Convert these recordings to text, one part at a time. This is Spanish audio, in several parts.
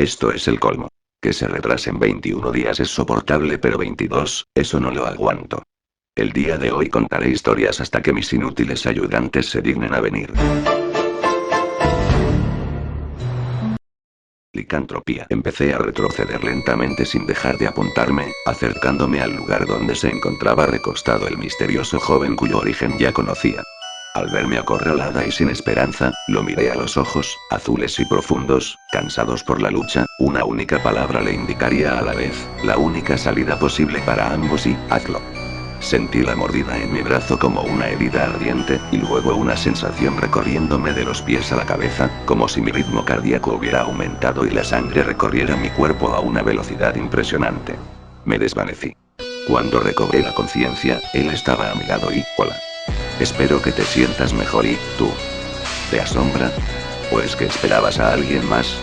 Esto es el colmo. Que se retrasen 21 días es soportable, pero 22, eso no lo aguanto. El día de hoy contaré historias hasta que mis inútiles ayudantes se dignen a venir. Licantropía. Empecé a retroceder lentamente sin dejar de apuntarme, acercándome al lugar donde se encontraba recostado el misterioso joven cuyo origen ya conocía. Al verme acorralada y sin esperanza, lo miré a los ojos, azules y profundos, cansados por la lucha, una única palabra le indicaría a la vez, la única salida posible para ambos y, hazlo. Sentí la mordida en mi brazo como una herida ardiente, y luego una sensación recorriéndome de los pies a la cabeza, como si mi ritmo cardíaco hubiera aumentado y la sangre recorriera mi cuerpo a una velocidad impresionante. Me desvanecí. Cuando recobré la conciencia, él estaba a mi lado y, hola. Espero que te sientas mejor y, ¿tú? ¿Te asombra? ¿O es que esperabas a alguien más?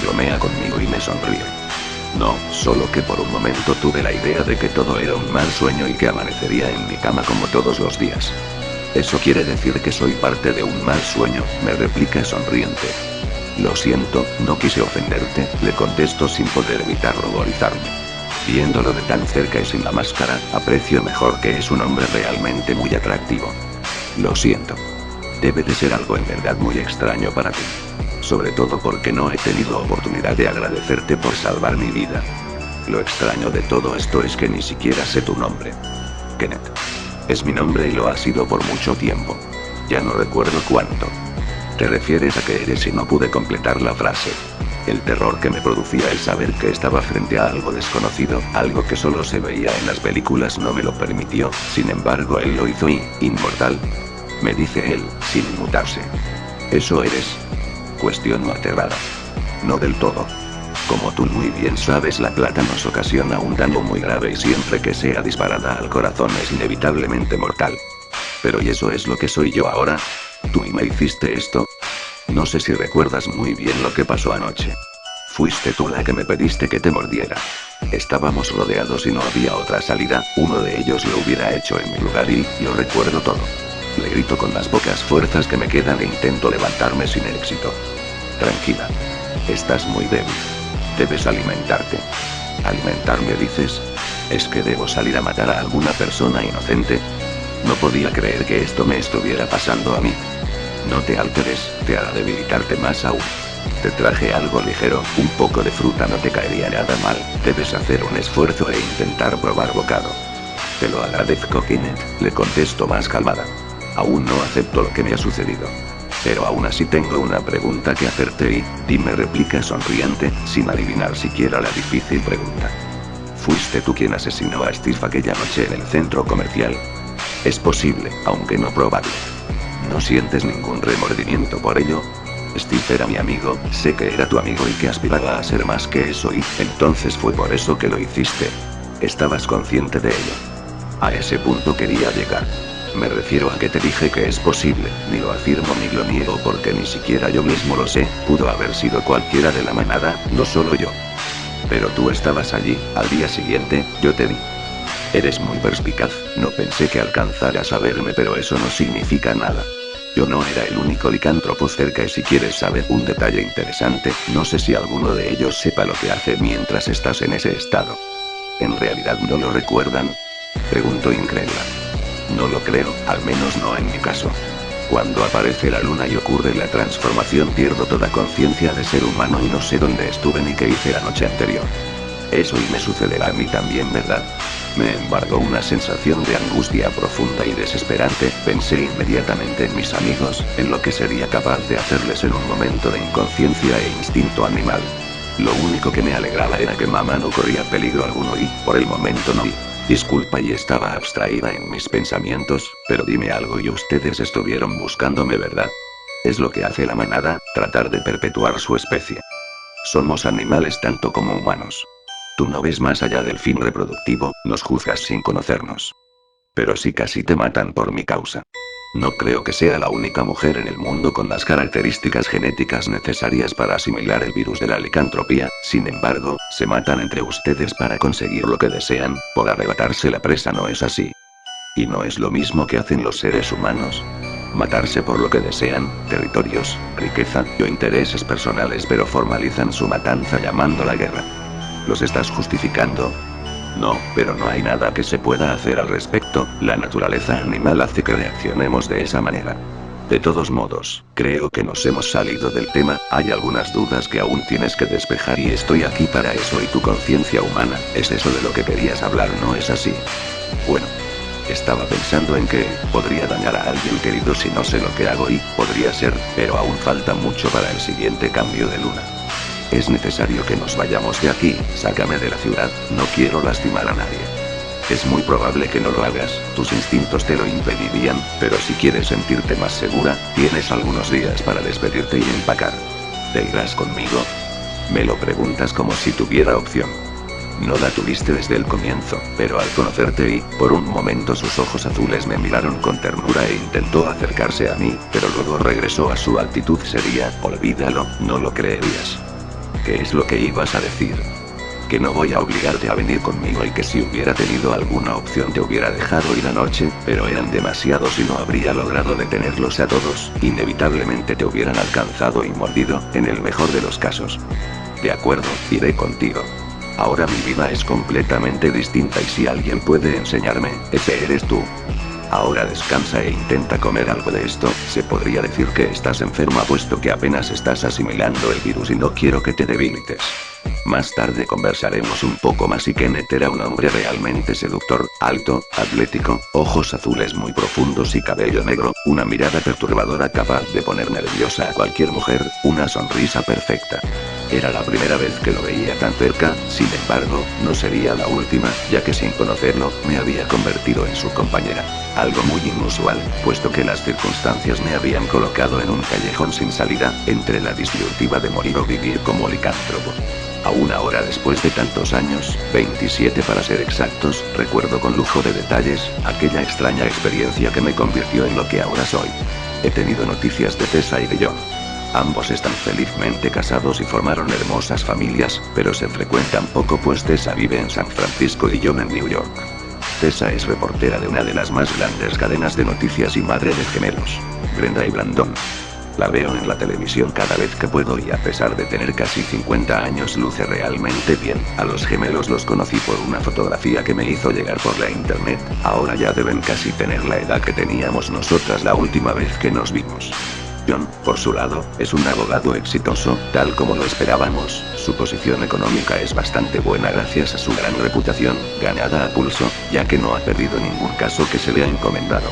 Bromea conmigo y me sonríe. No, solo que por un momento tuve la idea de que todo era un mal sueño y que amanecería en mi cama como todos los días. ¿Eso quiere decir que soy parte de un mal sueño?, me replica sonriente. Lo siento, no quise ofenderte, le contesto sin poder evitar ruborizarme. Viéndolo de tan cerca y sin la máscara, aprecio mejor que es un hombre realmente muy atractivo. Lo siento. Debe de ser algo en verdad muy extraño para ti. Sobre todo porque no he tenido oportunidad de agradecerte por salvar mi vida. Lo extraño de todo esto es que ni siquiera sé tu nombre. Kenneth. Es mi nombre y lo ha sido por mucho tiempo. Ya no recuerdo cuánto. ¿Te refieres a que eres? Y no pude completar la frase. El terror que me producía el saber que estaba frente a algo desconocido, algo que solo se veía en las películas, no me lo permitió, sin embargo él lo hizo y, inmortal. Me dice él, sin inmutarse. ¿Eso eres? Cuestiono aterrada. No del todo. Como tú muy bien sabes, la plata nos ocasiona un daño muy grave y siempre que sea disparada al corazón es inevitablemente mortal. Pero ¿y eso es lo que soy yo ahora? ¿Tú y me hiciste esto? No sé si recuerdas muy bien lo que pasó anoche. Fuiste tú la que me pediste que te mordiera. Estábamos rodeados y no había otra salida, uno de ellos lo hubiera hecho en mi lugar y, lo recuerdo todo. Le grito con las pocas fuerzas que me quedan e intento levantarme sin éxito. Tranquila. Estás muy débil. Debes alimentarte. ¿Alimentarme dices? ¿Es que debo salir a matar a alguna persona inocente? No podía creer que esto me estuviera pasando a mí. No te alteres, te hará debilitarte más aún. Te traje algo ligero, un poco de fruta no te caería nada mal, debes hacer un esfuerzo e intentar probar bocado. Te lo agradezco, Kenneth, le contesto más calmada. Aún no acepto lo que me ha sucedido. Pero aún así tengo una pregunta que hacerte y, dime, replica sonriente, sin adivinar siquiera la difícil pregunta. ¿Fuiste tú quien asesinó a Steve aquella noche en el centro comercial? Es posible, aunque no probable. ¿No sientes ningún remordimiento por ello? Steve era mi amigo, sé que era tu amigo y que aspiraba a ser más que eso y, entonces fue por eso que lo hiciste. ¿Estabas consciente de ello? A ese punto quería llegar. Me refiero a que te dije que es posible, ni lo afirmo ni lo niego porque ni siquiera yo mismo lo sé, pudo haber sido cualquiera de la manada, no solo yo. Pero tú estabas allí, al día siguiente, yo te vi. Eres muy perspicaz, no pensé que alcanzaras a verme, pero eso no significa nada. Yo no era el único licántropo cerca y si quieres saber un detalle interesante, no sé si alguno de ellos sepa lo que hace mientras estás en ese estado. ¿En realidad no lo recuerdan? Pregunto incrédula. No lo creo, al menos no en mi caso. Cuando aparece la luna y ocurre la transformación pierdo toda conciencia de ser humano y no sé dónde estuve ni qué hice la noche anterior. Eso y me sucederá a mí también, ¿verdad? Me embargó una sensación de angustia profunda y desesperante, pensé inmediatamente en mis amigos, en lo que sería capaz de hacerles en un momento de inconsciencia e instinto animal. Lo único que me alegraba era que mamá no corría peligro alguno y, por el momento no. Disculpa, y estaba abstraída en mis pensamientos, pero dime algo, y ustedes estuvieron buscándome, ¿verdad? Es lo que hace la manada, tratar de perpetuar su especie. Somos animales tanto como humanos. Tú no ves más allá del fin reproductivo, nos juzgas sin conocernos. Pero sí casi te matan por mi causa. No creo que sea la única mujer en el mundo con las características genéticas necesarias para asimilar el virus de la licantropía, sin embargo, se matan entre ustedes para conseguir lo que desean, por arrebatarse la presa, ¿no es así? ¿Y no es lo mismo que hacen los seres humanos? Matarse por lo que desean, territorios, riqueza o intereses personales, pero formalizan su matanza llamándola guerra. ¿Los estás justificando? No, pero no hay nada que se pueda hacer al respecto, la naturaleza animal hace que reaccionemos de esa manera. De todos modos, creo que nos hemos salido del tema, hay algunas dudas que aún tienes que despejar y estoy aquí para eso. ¿Y tu conciencia humana? ¿Es eso de lo que querías hablar, no es así? Bueno. Estaba pensando en que podría dañar a alguien querido si no sé lo que hago y podría ser, pero aún falta mucho para el siguiente cambio de luna. Es necesario que nos vayamos de aquí, sácame de la ciudad, no quiero lastimar a nadie. Es muy probable que no lo hagas, tus instintos te lo impedirían, pero si quieres sentirte más segura, tienes algunos días para despedirte y empacar. ¿Te irás conmigo? Me lo preguntas como si tuviera opción. No la tuviste desde el comienzo, pero al conocerte y, por un momento sus ojos azules me miraron con ternura e intentó acercarse a mí, pero luego regresó a su actitud seria. Olvídalo, no lo creerías. ¿Qué es lo que ibas a decir? Que no voy a obligarte a venir conmigo y que si hubiera tenido alguna opción te hubiera dejado ir anoche, pero eran demasiados y no habría logrado detenerlos a todos, inevitablemente te hubieran alcanzado y mordido, en el mejor de los casos. De acuerdo, iré contigo. Ahora mi vida es completamente distinta y si alguien puede enseñarme, ese eres tú. Ahora descansa e intenta comer algo de esto, se podría decir que estás enferma puesto que apenas estás asimilando el virus y no quiero que te debilites. Más tarde conversaremos un poco más y Kenneth era un hombre realmente seductor, alto, atlético, ojos azules muy profundos y cabello negro, una mirada perturbadora capaz de poner nerviosa a cualquier mujer, una sonrisa perfecta. Era la primera vez que lo veía tan cerca, sin embargo, no sería la última, ya que sin conocerlo, me había convertido en su compañera. Algo muy inusual, puesto que las circunstancias me habían colocado en un callejón sin salida, entre la disyuntiva de morir o vivir como licántropo. Aún ahora después de tantos años, 27 para ser exactos, recuerdo con lujo de detalles, aquella extraña experiencia que me convirtió en lo que ahora soy. He tenido noticias de Tessa y de John. Ambos están felizmente casados y formaron hermosas familias, pero se frecuentan poco pues Tessa vive en San Francisco y John en New York. Tessa es reportera de una de las más grandes cadenas de noticias y madre de gemelos, Brenda y Brandon. La veo en la televisión cada vez que puedo y a pesar de tener casi 50 años luce realmente bien. A los gemelos los conocí por una fotografía que me hizo llegar por la internet, ahora ya deben casi tener la edad que teníamos nosotras la última vez que nos vimos. John, por su lado, es un abogado exitoso, tal como lo esperábamos, su posición económica es bastante buena gracias a su gran reputación, ganada a pulso, ya que no ha perdido ningún caso que se le ha encomendado.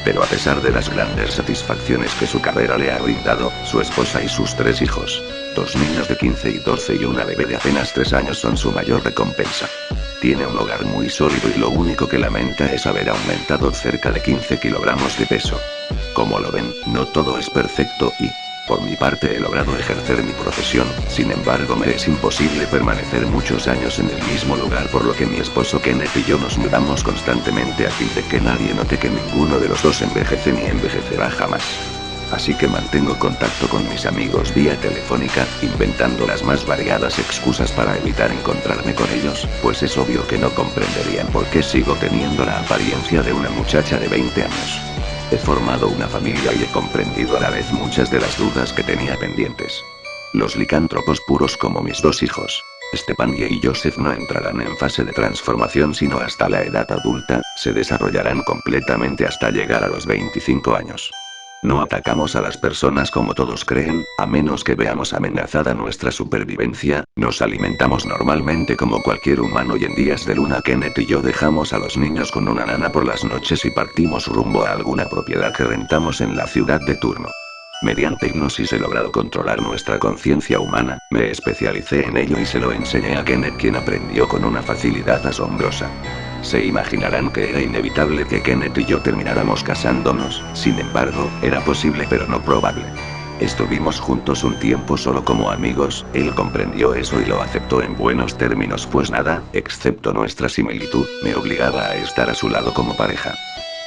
Pero a pesar de las grandes satisfacciones que su carrera le ha brindado, su esposa y sus 3 hijos, 2 niños de 15 y 12 y una bebé de apenas 3 años son su mayor recompensa. Tiene un hogar muy sólido y lo único que lamenta es haber aumentado cerca de 15 kilogramos de peso. Como lo ven, no todo es perfecto y, por mi parte he logrado ejercer mi profesión, sin embargo me es imposible permanecer muchos años en el mismo lugar por lo que mi esposo Kenneth y yo nos mudamos constantemente a fin de que nadie note que ninguno de los dos envejece ni envejecerá jamás. Así que mantengo contacto con mis amigos vía telefónica, inventando las más variadas excusas para evitar encontrarme con ellos, pues es obvio que no comprenderían por qué sigo teniendo la apariencia de una muchacha de 20 años. He formado una familia y he comprendido a la vez muchas de las dudas que tenía pendientes. Los licántropos puros como mis 2 hijos, Stepanie y Joseph, no entrarán en fase de transformación sino hasta la edad adulta, se desarrollarán completamente hasta llegar a los 25 años. No atacamos a las personas como todos creen, a menos que veamos amenazada nuestra supervivencia, nos alimentamos normalmente como cualquier humano y en días de luna Kenneth y yo dejamos a los niños con una nana por las noches y partimos rumbo a alguna propiedad que rentamos en la ciudad de turno. Mediante hipnosis he logrado controlar nuestra conciencia humana, me especialicé en ello y se lo enseñé a Kenneth, quien aprendió con una facilidad asombrosa. Se imaginarán que era inevitable que Kenneth y yo termináramos casándonos, sin embargo, era posible pero no probable. Estuvimos juntos un tiempo solo como amigos, él comprendió eso y lo aceptó en buenos términos pues nada, excepto nuestra similitud, me obligaba a estar a su lado como pareja.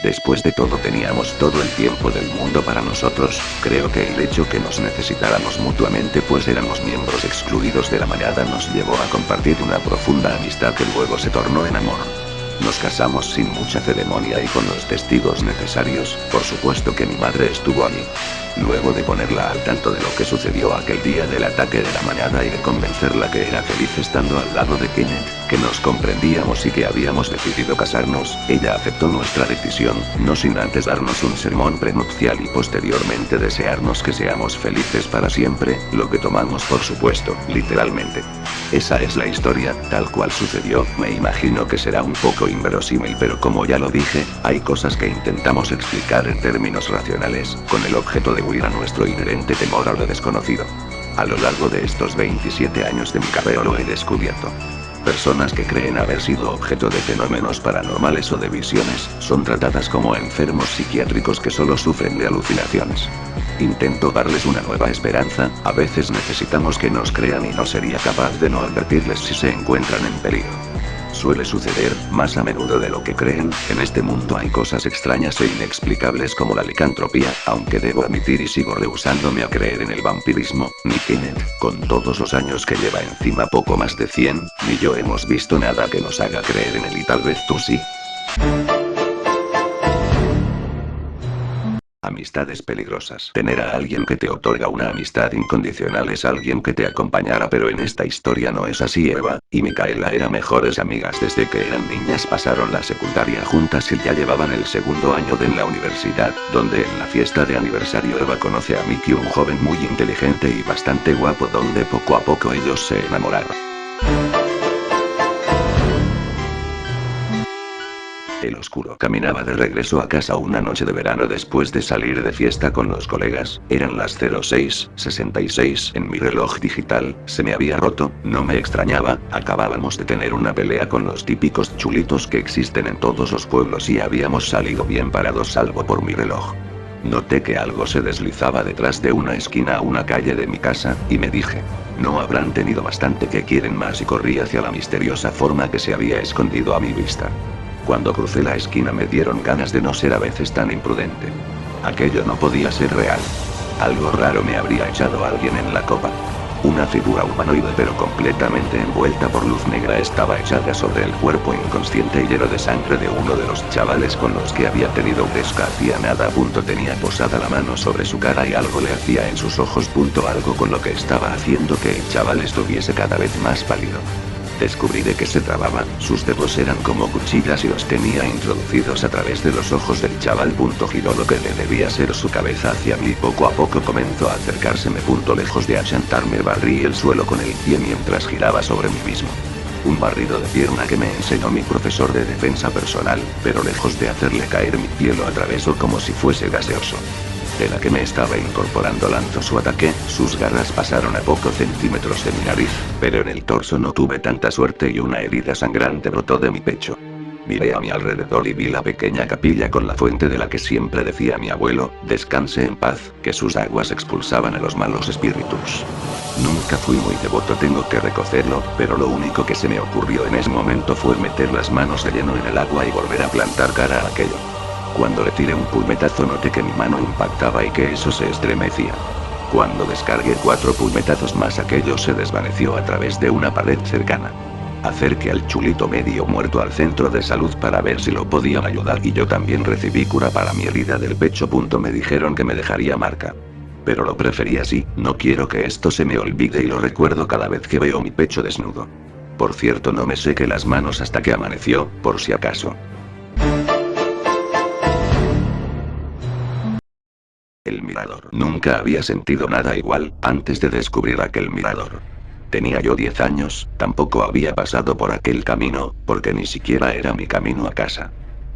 Después de todo teníamos todo el tiempo del mundo para nosotros, creo que el hecho que nos necesitáramos mutuamente pues éramos miembros excluidos de la manada nos llevó a compartir una profunda amistad que luego se tornó en amor. Nos casamos sin mucha ceremonia y con los testigos necesarios, por supuesto que mi madre estuvo allí. Luego de ponerla al tanto de lo que sucedió aquel día del ataque de la manada y de convencerla que era feliz estando al lado de Kenneth, que nos comprendíamos y que habíamos decidido casarnos, ella aceptó nuestra decisión, no sin antes darnos un sermón prenupcial y posteriormente desearnos que seamos felices para siempre, lo que tomamos por supuesto, literalmente. Esa es la historia, tal cual sucedió. Me imagino que será un poco inverosímil, pero como ya lo dije, hay cosas que intentamos explicar en términos racionales, con el objeto de huir a nuestro inherente temor a lo desconocido. A lo largo de estos 27 años de mi carrera lo he descubierto. Personas que creen haber sido objeto de fenómenos paranormales o de visiones, son tratadas como enfermos psiquiátricos que solo sufren de alucinaciones. Intento darles una nueva esperanza, a veces necesitamos que nos crean y no sería capaz de no advertirles si se encuentran en peligro. Suele suceder, más a menudo de lo que creen, en este mundo hay cosas extrañas e inexplicables como la licantropía, aunque debo admitir y sigo rehusándome a creer en el vampirismo, ni Kenneth, con todos los años que lleva encima poco más de 100, ni yo hemos visto nada que nos haga creer en él y tal vez tú sí. Amistades peligrosas. Tener a alguien que te otorga una amistad incondicional es alguien que te acompañará, pero en esta historia no es así. Eva y Micaela eran mejores amigas desde que eran niñas, pasaron la secundaria juntas y ya llevaban el segundo año de la universidad, donde en la fiesta de aniversario Eva conoce a Mickey, un joven muy inteligente y bastante guapo, donde poco a poco ellos se enamoraron. El oscuro caminaba de regreso a casa una noche de verano después de salir de fiesta con los colegas, eran las 06:66 en mi reloj digital, se me había roto, no me extrañaba, acabábamos de tener una pelea con los típicos chulitos que existen en todos los pueblos y habíamos salido bien parados salvo por mi reloj. Noté que algo se deslizaba detrás de una esquina a una calle de mi casa, y me dije, no habrán tenido bastante que quieren más, y corrí hacia la misteriosa forma que se había escondido a mi vista. Cuando crucé la esquina me dieron ganas de no ser a veces tan imprudente. Aquello no podía ser real. Algo raro me habría echado alguien en la copa. Una figura humanoide pero completamente envuelta por luz negra estaba echada sobre el cuerpo inconsciente y lleno de sangre de uno de los chavales con los que había tenido pesca hacía nada. Tenía posada la mano sobre su cara y algo le hacía en sus ojos. Algo con lo que estaba haciendo que el chaval estuviese cada vez más pálido. Descubrí de qué se trataba, sus dedos eran como cuchillas y los tenía introducidos a través de los ojos del chaval. Giró lo que le debía ser su cabeza hacia mí, poco a poco comenzó a acercárseme. Lejos de achantarme barrí el suelo con el pie mientras giraba sobre mí mismo. Un barrido de pierna que me enseñó mi profesor de defensa personal, pero lejos de hacerle caer mi pie lo atravesó como si fuese gaseoso. De la que me estaba incorporando lanzó su ataque, sus garras pasaron a pocos centímetros de mi nariz, pero en el torso no tuve tanta suerte y una herida sangrante brotó de mi pecho. Miré a mi alrededor y vi la pequeña capilla con la fuente de la que siempre decía mi abuelo, descanse en paz, que sus aguas expulsaban a los malos espíritus. Nunca fui muy devoto, tengo que reconocerlo, pero lo único que se me ocurrió en ese momento fue meter las manos de lleno en el agua y volver a plantar cara a aquello. Cuando le tiré un puñetazo noté que mi mano impactaba y que eso se estremecía. Cuando descargué 4 puñetazos más aquello se desvaneció a través de una pared cercana. Acerqué al chulito medio muerto al centro de salud para ver si lo podían ayudar y yo también recibí cura para mi herida del pecho. Me dijeron que me dejaría marca. Pero lo preferí así, no quiero que esto se me olvide y lo recuerdo cada vez que veo mi pecho desnudo. Por cierto, no me sequé las manos hasta que amaneció, por si acaso. El mirador. Nunca había sentido nada igual, antes de descubrir aquel mirador. Tenía yo 10 años, tampoco había pasado por aquel camino, porque ni siquiera era mi camino a casa.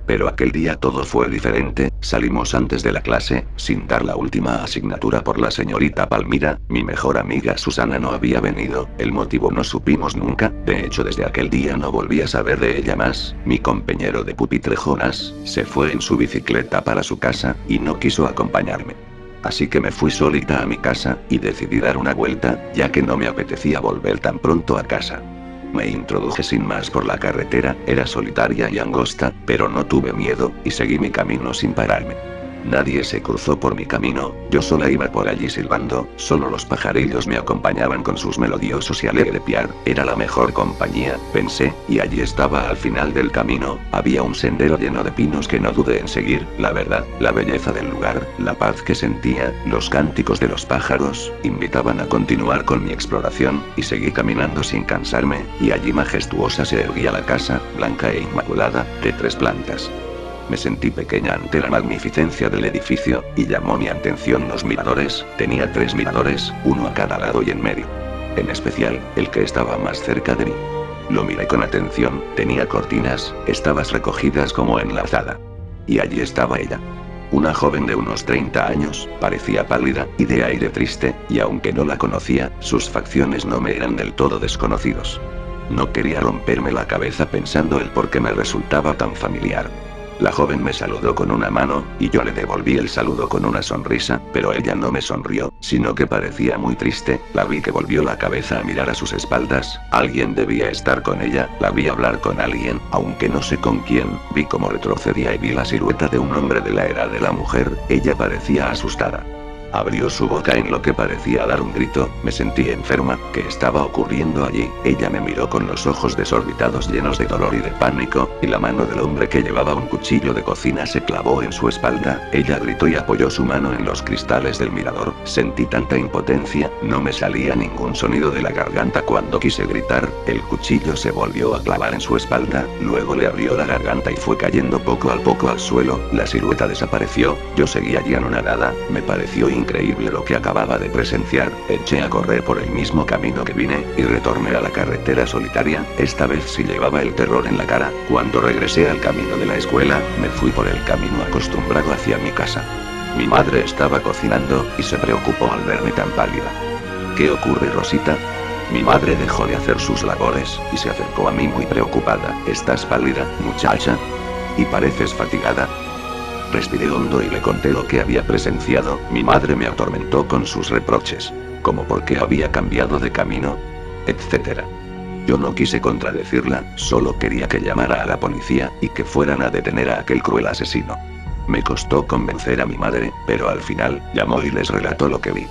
Pero aquel día todo fue diferente, salimos antes de la clase, sin dar la última asignatura por la señorita Palmira, mi mejor amiga Susana no había venido, el motivo no supimos nunca, de hecho desde aquel día no volví a saber de ella más. Mi compañero de pupitre Jonas, se fue en su bicicleta para su casa, y no quiso acompañarme. Así que me fui solita a mi casa, y decidí dar una vuelta, ya que no me apetecía volver tan pronto a casa. Me introduje sin más por la carretera, era solitaria y angosta, pero no tuve miedo, y seguí mi camino sin pararme. Nadie se cruzó por mi camino, yo sola iba por allí silbando, solo los pajarillos me acompañaban con sus melodiosos y alegre piar, era la mejor compañía, pensé, y allí estaba al final del camino, había un sendero lleno de pinos que no dudé en seguir, la verdad, la belleza del lugar, la paz que sentía, los cánticos de los pájaros, invitaban a continuar con mi exploración, y seguí caminando sin cansarme, y allí majestuosa se erguía la casa, blanca e inmaculada, de 3 plantas. Me sentí pequeña ante la magnificencia del edificio, y llamó mi atención los miradores, tenía 3 miradores, uno a cada lado y en medio. En especial, el que estaba más cerca de mí. Lo miré con atención, tenía cortinas, estas recogidas como enlazada. Y allí estaba ella. Una joven de unos 30 años, parecía pálida, y de aire triste, y aunque no la conocía, sus facciones no me eran del todo desconocidos. No quería romperme la cabeza pensando el por qué me resultaba tan familiar. La joven me saludó con una mano, y yo le devolví el saludo con una sonrisa, pero ella no me sonrió, sino que parecía muy triste, la vi que volvió la cabeza a mirar a sus espaldas, alguien debía estar con ella, la vi hablar con alguien, aunque no sé con quién, vi cómo retrocedía y vi la silueta de un hombre de la edad de la mujer, ella parecía asustada. Abrió su boca en lo que parecía dar un grito, me sentí enferma, ¿qué estaba ocurriendo allí? Ella me miró con los ojos desorbitados llenos de dolor y de pánico, y la mano del hombre que llevaba un cuchillo de cocina se clavó en su espalda, ella gritó y apoyó su mano en los cristales del mirador, sentí tanta impotencia, no me salía ningún sonido de la garganta cuando quise gritar, el cuchillo se volvió a clavar en su espalda, luego le abrió la garganta y fue cayendo poco a poco al suelo, la silueta desapareció, yo seguía allí anonadada, me pareció increíble lo que acababa de presenciar, eché a correr por el mismo camino que vine, y retorné a la carretera solitaria, esta vez sí llevaba el terror en la cara, cuando regresé al camino de la escuela, me fui por el camino acostumbrado hacia mi casa. Mi madre estaba cocinando, y se preocupó al verme tan pálida. ¿Qué ocurre, Rosita? Mi madre dejó de hacer sus labores, y se acercó a mí muy preocupada, ¿estás pálida, muchacha? ¿Y pareces fatigada? Respiré hondo y le conté lo que había presenciado, mi madre me atormentó con sus reproches, como por qué había cambiado de camino, etc. Yo no quise contradecirla, solo quería que llamara a la policía, y que fueran a detener a aquel cruel asesino. Me costó convencer a mi madre, pero al final, llamó y les relató lo que vi.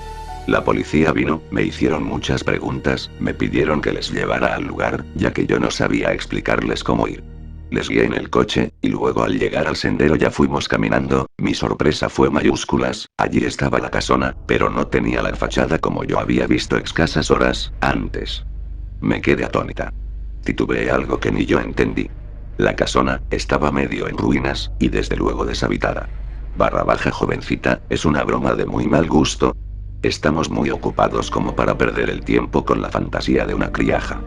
La policía vino, me hicieron muchas preguntas, me pidieron que les llevara al lugar, ya que yo no sabía explicarles cómo ir. Les guié en el coche, y luego al llegar al sendero ya fuimos caminando, mi sorpresa fue mayúsculas, allí estaba la casona, pero no tenía la fachada como yo había visto escasas horas antes. Me quedé atónita. Titubeé algo que ni yo entendí. La casona estaba medio en ruinas, y desde luego deshabitada. Barra baja jovencita, es una broma de muy mal gusto. Estamos muy ocupados como para perder el tiempo con la fantasía de una criaja.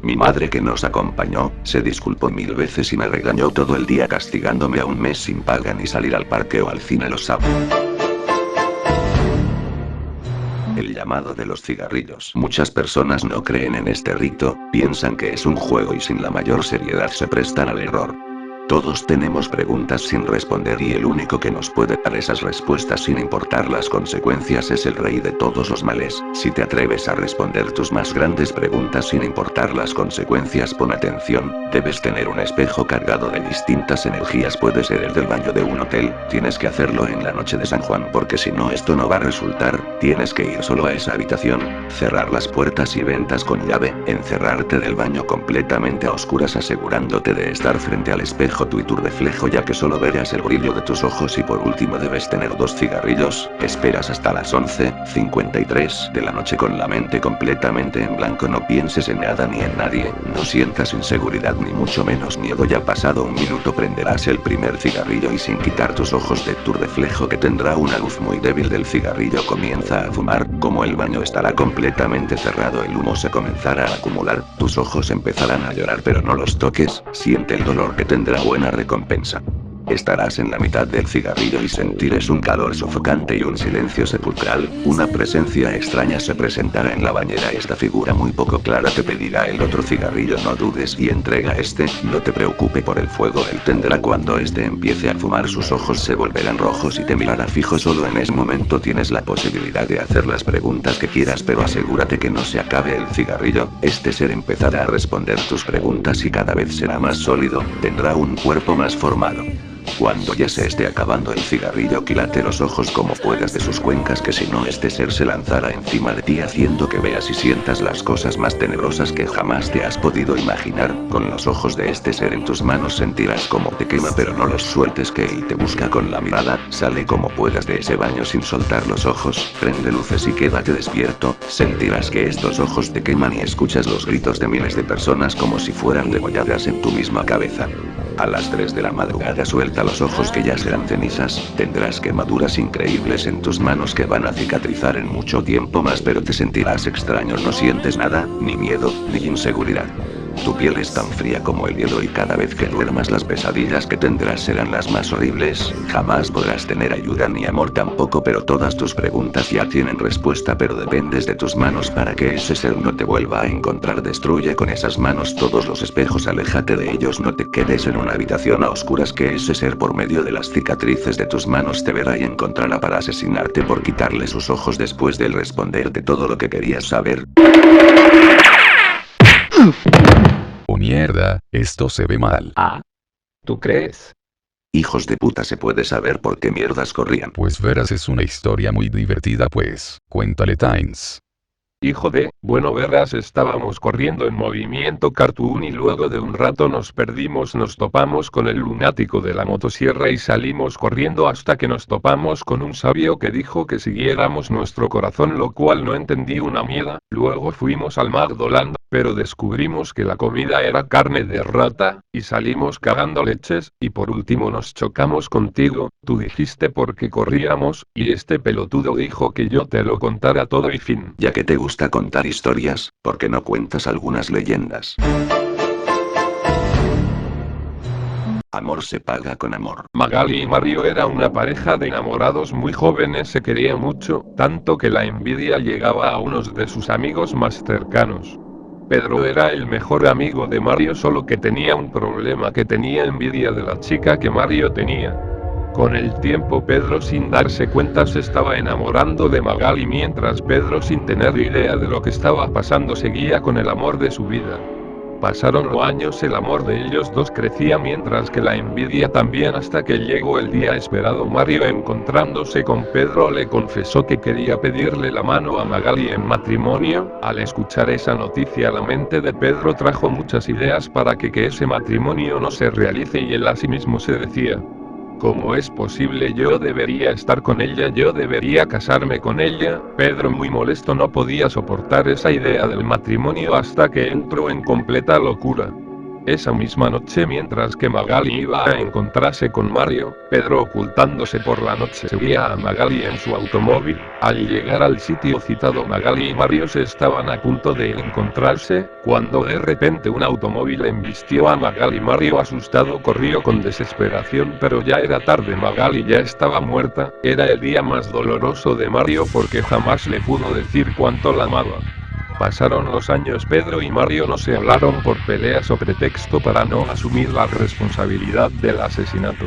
Mi madre que nos acompañó, se disculpó 1000 veces y me regañó todo el día castigándome a un mes sin paga ni salir al parque o al cine los sábados. El llamado de los cigarrillos. Muchas personas no creen en este rito, piensan que es un juego y sin la mayor seriedad se prestan al error. Todos tenemos preguntas sin responder y el único que nos puede dar esas respuestas sin importar las consecuencias es el rey de todos los males. Si te atreves a responder tus más grandes preguntas sin importar las consecuencias, pon atención, debes tener un espejo cargado de distintas energías, puede ser el del baño de un hotel, tienes que hacerlo en la noche de San Juan porque si no esto no va a resultar, tienes que ir solo a esa habitación, cerrar las puertas y ventas con llave, encerrarte del baño completamente a oscuras asegurándote de estar frente al espejo tú y tu reflejo ya que solo verás el brillo de tus ojos y por último debes tener 2 cigarrillos, esperas hasta las 11:53 de la noche con la mente completamente en blanco, no pienses en nada ni en nadie, no sientas inseguridad ni mucho menos miedo, ya pasado un minuto prenderás el primer cigarrillo y sin quitar tus ojos de tu reflejo que tendrá una luz muy débil del cigarrillo comienza a fumar, como el baño estará completamente cerrado el humo se comenzará a acumular, tus ojos empezarán a llorar pero no los toques, siente el dolor que tendrá buena recompensa. Estarás en la mitad del cigarrillo y sentirás un calor sofocante y un silencio sepulcral, una presencia extraña se presentará en la bañera, esta figura muy poco clara te pedirá el otro cigarrillo, no dudes y entrega este, no te preocupe por el fuego, él tendrá cuando este empiece a fumar sus ojos se volverán rojos y te mirará fijo, solo en ese momento tienes la posibilidad de hacer las preguntas que quieras pero asegúrate que no se acabe el cigarrillo, este ser empezará a responder tus preguntas y cada vez será más sólido, tendrá un cuerpo más formado. Cuando ya se esté acabando el cigarrillo, quílate los ojos como puedas de sus cuencas, que si no este ser se lanzará encima de ti haciendo que veas y sientas las cosas más tenebrosas que jamás te has podido imaginar. Con los ojos de este ser en tus manos sentirás como te quema, pero no los sueltes, que él te busca con la mirada. Sale como puedas de ese baño sin soltar los ojos, prende luces y quédate despierto. Sentirás que estos ojos te queman y escuchas los gritos de miles de personas como si fueran degolladas en tu misma cabeza. A las 3 de la madrugada suelta los ojos, que ya serán cenizas. Tendrás quemaduras increíbles en tus manos que van a cicatrizar en mucho tiempo más, pero te sentirás extraño, no sientes nada, ni miedo, ni inseguridad. Tu piel es tan fría como el hielo y cada vez que duermas las pesadillas que tendrás serán las más horribles. Jamás podrás tener ayuda ni amor tampoco, pero todas tus preguntas ya tienen respuesta, pero dependes de tus manos para que ese ser no te vuelva a encontrar. Destruye con esas manos todos los espejos, aléjate de ellos, no te quedes en una habitación a oscuras, que ese ser por medio de las cicatrices de tus manos te verá y encontrará para asesinarte por quitarle sus ojos después de él responderte todo lo que querías saber. Oh mierda, esto se ve mal. Ah, ¿tú crees? Hijos de puta, ¿se puede saber por qué mierdas corrían? Pues verás, es una historia muy divertida, pues. Cuéntale, Times. Hijo de, bueno, verás, estábamos corriendo en Movimiento Cartoon y luego de un rato nos perdimos, nos topamos con el lunático de la motosierra y salimos corriendo hasta que nos topamos con un sabio que dijo que siguiéramos nuestro corazón, lo cual no entendí una mierda. Luego fuimos al McDonald's, pero descubrimos que la comida era carne de rata, y salimos cagando leches, y por último nos chocamos contigo. Tú dijiste por qué corríamos, y este pelotudo dijo que yo te lo contara todo y fin. Ya que te gusta contar historias, ¿por qué no cuentas algunas leyendas? Amor se paga con amor. Magali y Mario era una pareja de enamorados muy jóvenes, se querían mucho, tanto que la envidia llegaba a unos de sus amigos más cercanos. Pedro era el mejor amigo de Mario, solo que tenía un problema, que tenía envidia de la chica que Mario tenía. Con el tiempo Pedro, sin darse cuenta, se estaba enamorando de Magali, mientras Pedro, sin tener idea de lo que estaba pasando, seguía con el amor de su vida. Pasaron los años, el amor de ellos dos crecía mientras que la envidia también, hasta que llegó el día esperado. Mario, encontrándose con Pedro, le confesó que quería pedirle la mano a Magali en matrimonio. Al escuchar esa noticia, la mente de Pedro trajo muchas ideas para que ese matrimonio no se realice, y él a sí mismo se decía: ¿cómo es posible? Yo debería estar con ella, yo debería casarme con ella. Pedro, muy molesto, no podía soportar esa idea del matrimonio hasta que entró en completa locura. Esa misma noche, mientras que Magali iba a encontrarse con Mario, Pedro, ocultándose por la noche, seguía a Magali en su automóvil. Al llegar al sitio citado, Magali y Mario se estaban a punto de encontrarse, cuando de repente un automóvil embistió a Magali. Mario, asustado, corrió con desesperación, pero ya era tarde, Magali ya estaba muerta. Era el día más doloroso de Mario porque jamás le pudo decir cuánto la amaba. Pasaron los años, Pedro y Mario no se hablaron por peleas o pretexto para no asumir la responsabilidad del asesinato.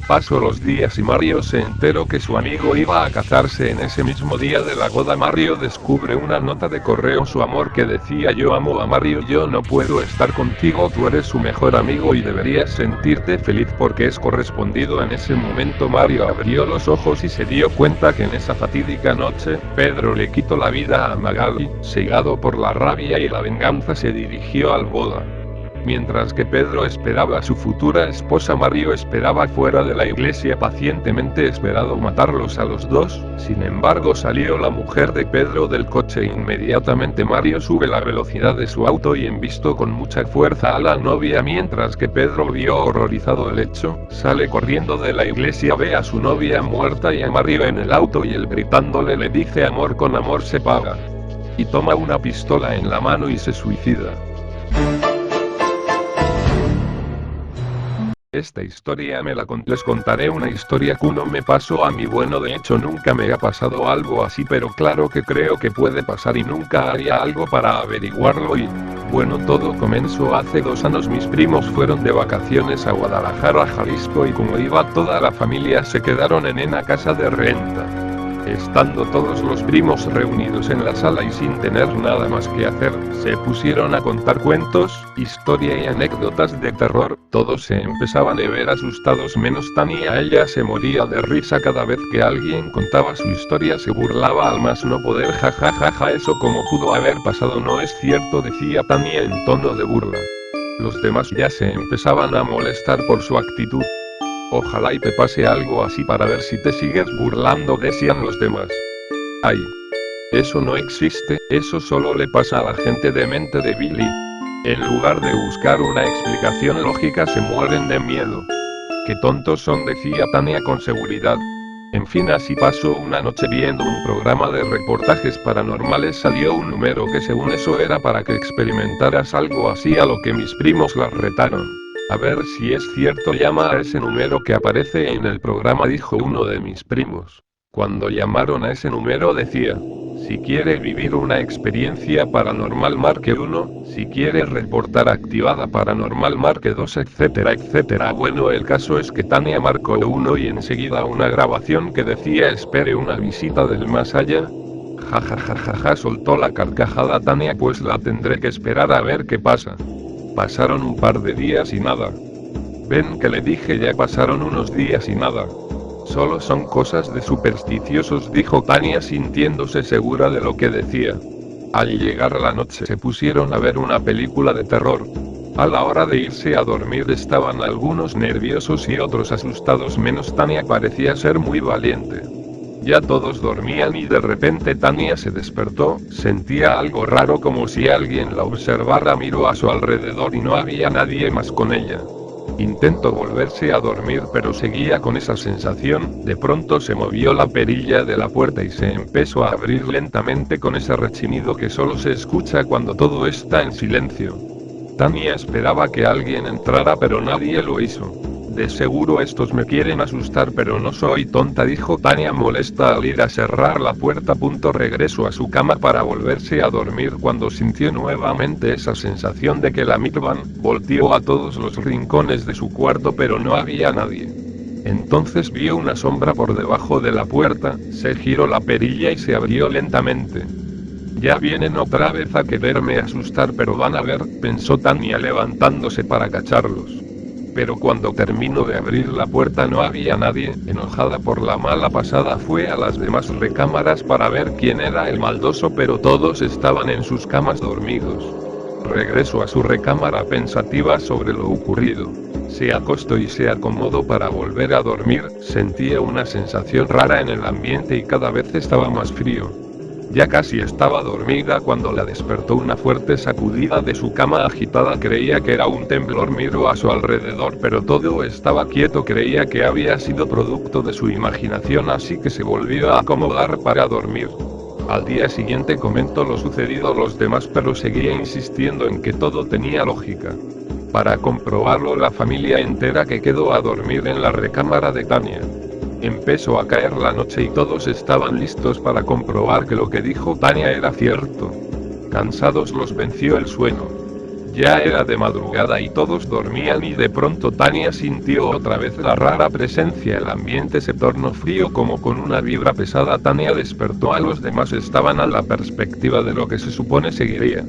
Pasó los días y Mario se enteró que su amigo iba a casarse en ese mismo día de la boda. Mario descubre una nota de correo su amor que decía: yo amo a Mario, yo no puedo estar contigo, tú eres su mejor amigo y deberías sentirte feliz porque es correspondido. En ese momento Mario abrió los ojos y se dio cuenta que en esa fatídica noche, Pedro le quitó la vida a Magali. Cegado por la rabia y la venganza, se dirigió al boda. Mientras que Pedro esperaba a su futura esposa, Mario esperaba fuera de la iglesia, pacientemente esperado matarlos a los dos. Sin embargo, salió la mujer de Pedro del coche e inmediatamente Mario sube la velocidad de su auto y embistió con mucha fuerza a la novia. Mientras que Pedro vio horrorizado el hecho, sale corriendo de la iglesia, ve a su novia muerta y a Mario en el auto, y él gritándole le dice: amor con amor se paga. Y toma una pistola en la mano y se suicida. Esta historia me la conté. Les contaré una historia que no me pasó a mí. Bueno, de hecho nunca me ha pasado algo así, pero claro que creo que puede pasar y nunca haría algo para averiguarlo. Y bueno, todo comenzó hace 2 años. Mis primos fueron de vacaciones a Guadalajara, Jalisco, y como iba toda la familia se quedaron en una casa de renta. Estando todos los primos reunidos en la sala y sin tener nada más que hacer, se pusieron a contar cuentos, historia y anécdotas de terror. Todos se empezaban a ver asustados menos Tania. Ella se moría de risa cada vez que alguien contaba su historia, se burlaba al más no poder. Jajajaja, eso como pudo haber pasado no es cierto, decía Tania en tono de burla. Los demás ya se empezaban a molestar por su actitud. Ojalá y te pase algo así para ver si te sigues burlando, decían los demás. Ay. Eso no existe, eso solo le pasa a la gente de mente de Billy. En lugar de buscar una explicación lógica se mueren de miedo. Qué tontos son, decía Tania con seguridad. En fin, así pasó una noche viendo un programa de reportajes paranormales. Salió un número que según eso era para que experimentaras algo así, a lo que mis primos las retaron. A ver si es cierto, llama a ese número que aparece en el programa, dijo uno de mis primos. Cuando llamaron a ese número decía: si quiere vivir una experiencia paranormal marque 1, si quiere reportar activada paranormal marque 2, etcétera, etcétera. Bueno, el caso es que Tania marcó 1 y enseguida una grabación que decía: espere una visita del más allá. Jajajajaja, soltó la carcajada Tania, pues la tendré que esperar a ver qué pasa. Pasaron un par de días y nada. Ven que le dije, ya pasaron unos días y nada. Solo son cosas de supersticiosos, dijo Tania sintiéndose segura de lo que decía. Al llegar la noche se pusieron a ver una película de terror. A la hora de irse a dormir estaban algunos nerviosos y otros asustados, menos Tania, parecía ser muy valiente. Ya todos dormían y de repente Tania se despertó, sentía algo raro como si alguien la observara, miró a su alrededor y no había nadie más con ella. Intentó volverse a dormir pero seguía con esa sensación. De pronto se movió la perilla de la puerta y se empezó a abrir lentamente con ese rechinido que solo se escucha cuando todo está en silencio. Tania esperaba que alguien entrara pero nadie lo hizo. De seguro estos me quieren asustar, pero no soy tonta, dijo Tania molesta al ir a cerrar la puerta. Regresó a su cama para volverse a dormir cuando sintió nuevamente esa sensación de que la miraban. Volteó a todos los rincones de su cuarto pero no había nadie. Entonces vio una sombra por debajo de la puerta, se giró la perilla y se abrió lentamente. Ya vienen otra vez a quererme asustar, pero van a ver, pensó Tania levantándose para cacharlos. Pero cuando terminó de abrir la puerta no había nadie. Enojada por la mala pasada fue a las demás recámaras para ver quién era el maldoso, pero todos estaban en sus camas dormidos. Regresó a su recámara pensativa sobre lo ocurrido. Se acostó y se acomodó para volver a dormir. Sentía una sensación rara en el ambiente y cada vez estaba más frío. Ya casi estaba dormida cuando la despertó una fuerte sacudida de su cama agitada. Creía que era un temblor, miró a su alrededor pero todo estaba quieto. Creía que había sido producto de su imaginación, así que se volvió a acomodar para dormir. Al día siguiente comentó lo sucedido a los demás pero seguía insistiendo en que todo tenía lógica. Para comprobarlo, la familia entera que quedó a dormir en la recámara de Tania. Empezó a caer la noche y todos estaban listos para comprobar que lo que dijo Tania era cierto. Cansados los venció el sueño. Ya era de madrugada y todos dormían y de pronto Tania sintió otra vez la rara presencia. El ambiente se tornó frío como con una vibra pesada. Tania despertó a los demás, estaban a la perspectiva de lo que se supone seguiría.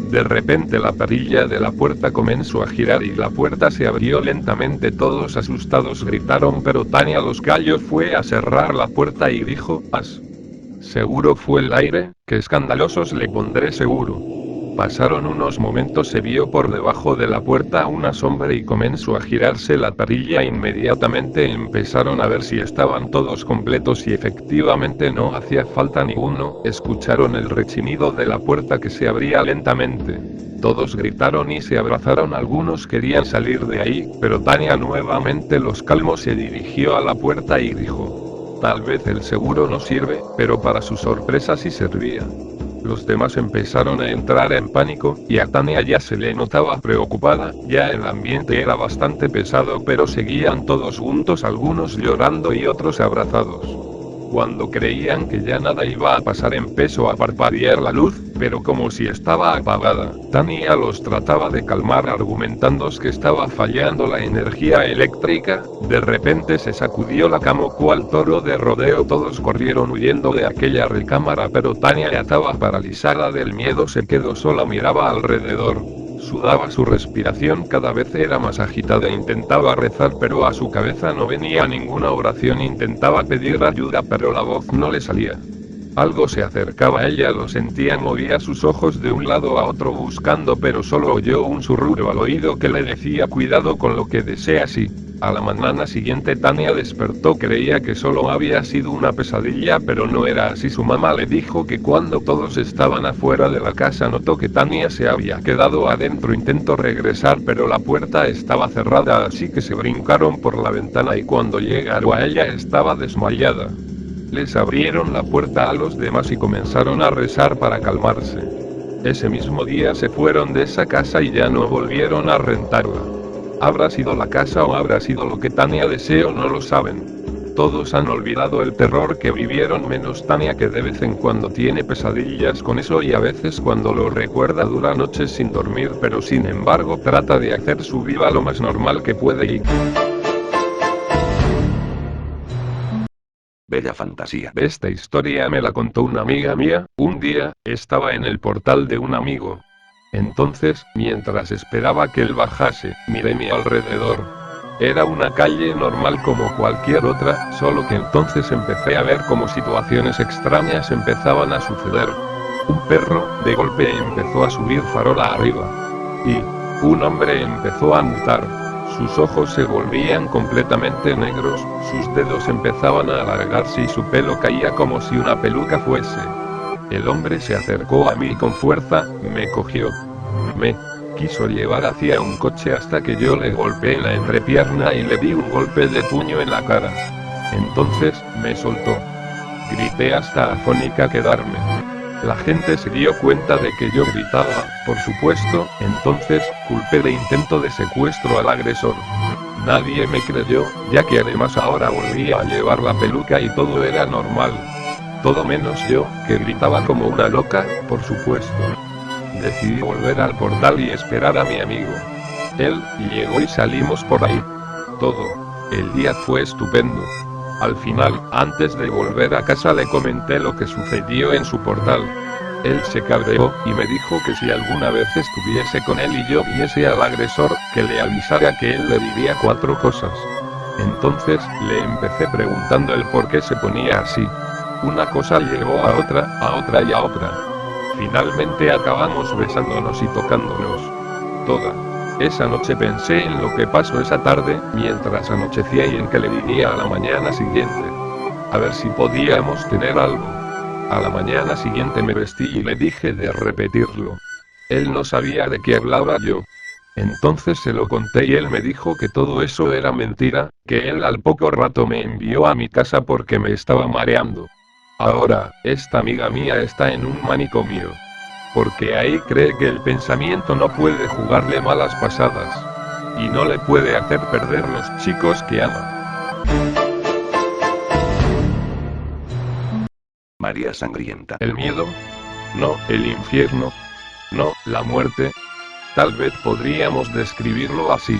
De repente la perilla de la puerta comenzó a girar y la puerta se abrió lentamente. Todos asustados gritaron, pero Tania los calló. Fue a cerrar la puerta y dijo: seguro fue el aire, que escandalosos le pondré seguro. Pasaron unos momentos, se vio por debajo de la puerta una sombra y comenzó a girarse la perilla. Inmediatamente empezaron a ver si estaban todos completos y efectivamente no hacía falta ninguno. Escucharon el rechinido de la puerta que se abría lentamente. Todos gritaron y se abrazaron. Algunos querían salir de ahí, pero Tania nuevamente los calmó. Se dirigió a la puerta y dijo: tal vez el seguro no sirve, pero para su sorpresa sí servía. Los demás empezaron a entrar en pánico, y a Tania ya se le notaba preocupada. Ya el ambiente era bastante pesado, pero seguían todos juntos, algunos llorando y otros abrazados. Cuando creían que ya nada iba a pasar, empezó a parpadear la luz. pero como si estaba apagada. Tania los trataba de calmar argumentando que estaba fallando la energía eléctrica. De repente se sacudió la cama cual toro de rodeo. Todos corrieron huyendo de aquella recámara, pero Tania ya estaba paralizada del miedo, se quedó sola, miraba alrededor. Sudaba, su respiración cada vez era más agitada, intentaba rezar pero a su cabeza no venía ninguna oración, intentaba pedir ayuda pero la voz no le salía. Algo se acercaba a ella, lo sentía, movía sus ojos de un lado a otro buscando, pero solo oyó un susurro al oído que le decía cuidado con lo que deseas y... A la mañana siguiente Tania despertó, creía que solo había sido una pesadilla, pero no era así. Su mamá le dijo que cuando todos estaban afuera de la casa notó que Tania se había quedado adentro. Intentó regresar pero la puerta estaba cerrada, así que se brincaron por la ventana y cuando llegaron a ella estaba desmayada. Les abrieron la puerta a los demás y comenzaron a rezar para calmarse. Ese mismo día se fueron de esa casa y ya no volvieron a rentarla. ¿Habrá sido la casa o habrá sido lo que Tania deseó? No lo saben. Todos han olvidado el terror que vivieron menos Tania, que de vez en cuando tiene pesadillas con eso y a veces cuando lo recuerda dura noches sin dormir, pero sin embargo trata de hacer su vida lo más normal que puede y... Bella fantasía. Esta historia me la contó una amiga mía. Un día, estaba en el portal de un amigo. Entonces, mientras esperaba que él bajase, miré a mi alrededor. Era una calle normal como cualquier otra, solo que entonces empecé a ver cómo situaciones extrañas empezaban a suceder. Un perro, de golpe, empezó a subir farola arriba. Y un hombre empezó a mutar. Sus ojos se volvían completamente negros, sus dedos empezaban a alargarse y su pelo caía como si una peluca fuese. El hombre se acercó a mí con fuerza, me cogió. Me quiso llevar hacia un coche hasta que yo le golpeé en la entrepierna y le di un golpe de puño en la cara. Entonces, me soltó. Grité hasta afónica quedarme. La gente se dio cuenta de que yo gritaba, por supuesto, entonces, culpé de intento de secuestro al agresor. Nadie me creyó, ya que además ahora volvía a llevar la peluca y todo era normal. Todo menos yo, que gritaba como una loca, por supuesto. Decidí volver al portal y esperar a mi amigo. Él llegó y salimos por ahí. Todo el día fue estupendo. Al final, antes de volver a casa le comenté lo que sucedió en su portal. Él se cabreó y me dijo que si alguna vez estuviese con él y yo viese al agresor, que le avisara que él le diría 4 cosas. Entonces, le empecé preguntando el por qué se ponía así. Una cosa llegó a otra y a otra. Finalmente acabamos besándonos y tocándonos. Toda esa noche pensé en lo que pasó esa tarde, mientras anochecía, y en que le diría a la mañana siguiente. A ver si podíamos tener algo. A la mañana siguiente me vestí y le dije de repetirlo. Él no sabía de qué hablaba yo. Entonces se lo conté y él me dijo que todo eso era mentira, que él al poco rato me envió a mi casa porque me estaba mareando. Ahora, esta amiga mía está en un manicomio. Porque ahí cree que el pensamiento no puede jugarle malas pasadas. Y no le puede hacer perder los chicos que ama. María sangrienta. ¿El miedo? No, el infierno. No, la muerte. Tal vez podríamos describirlo así.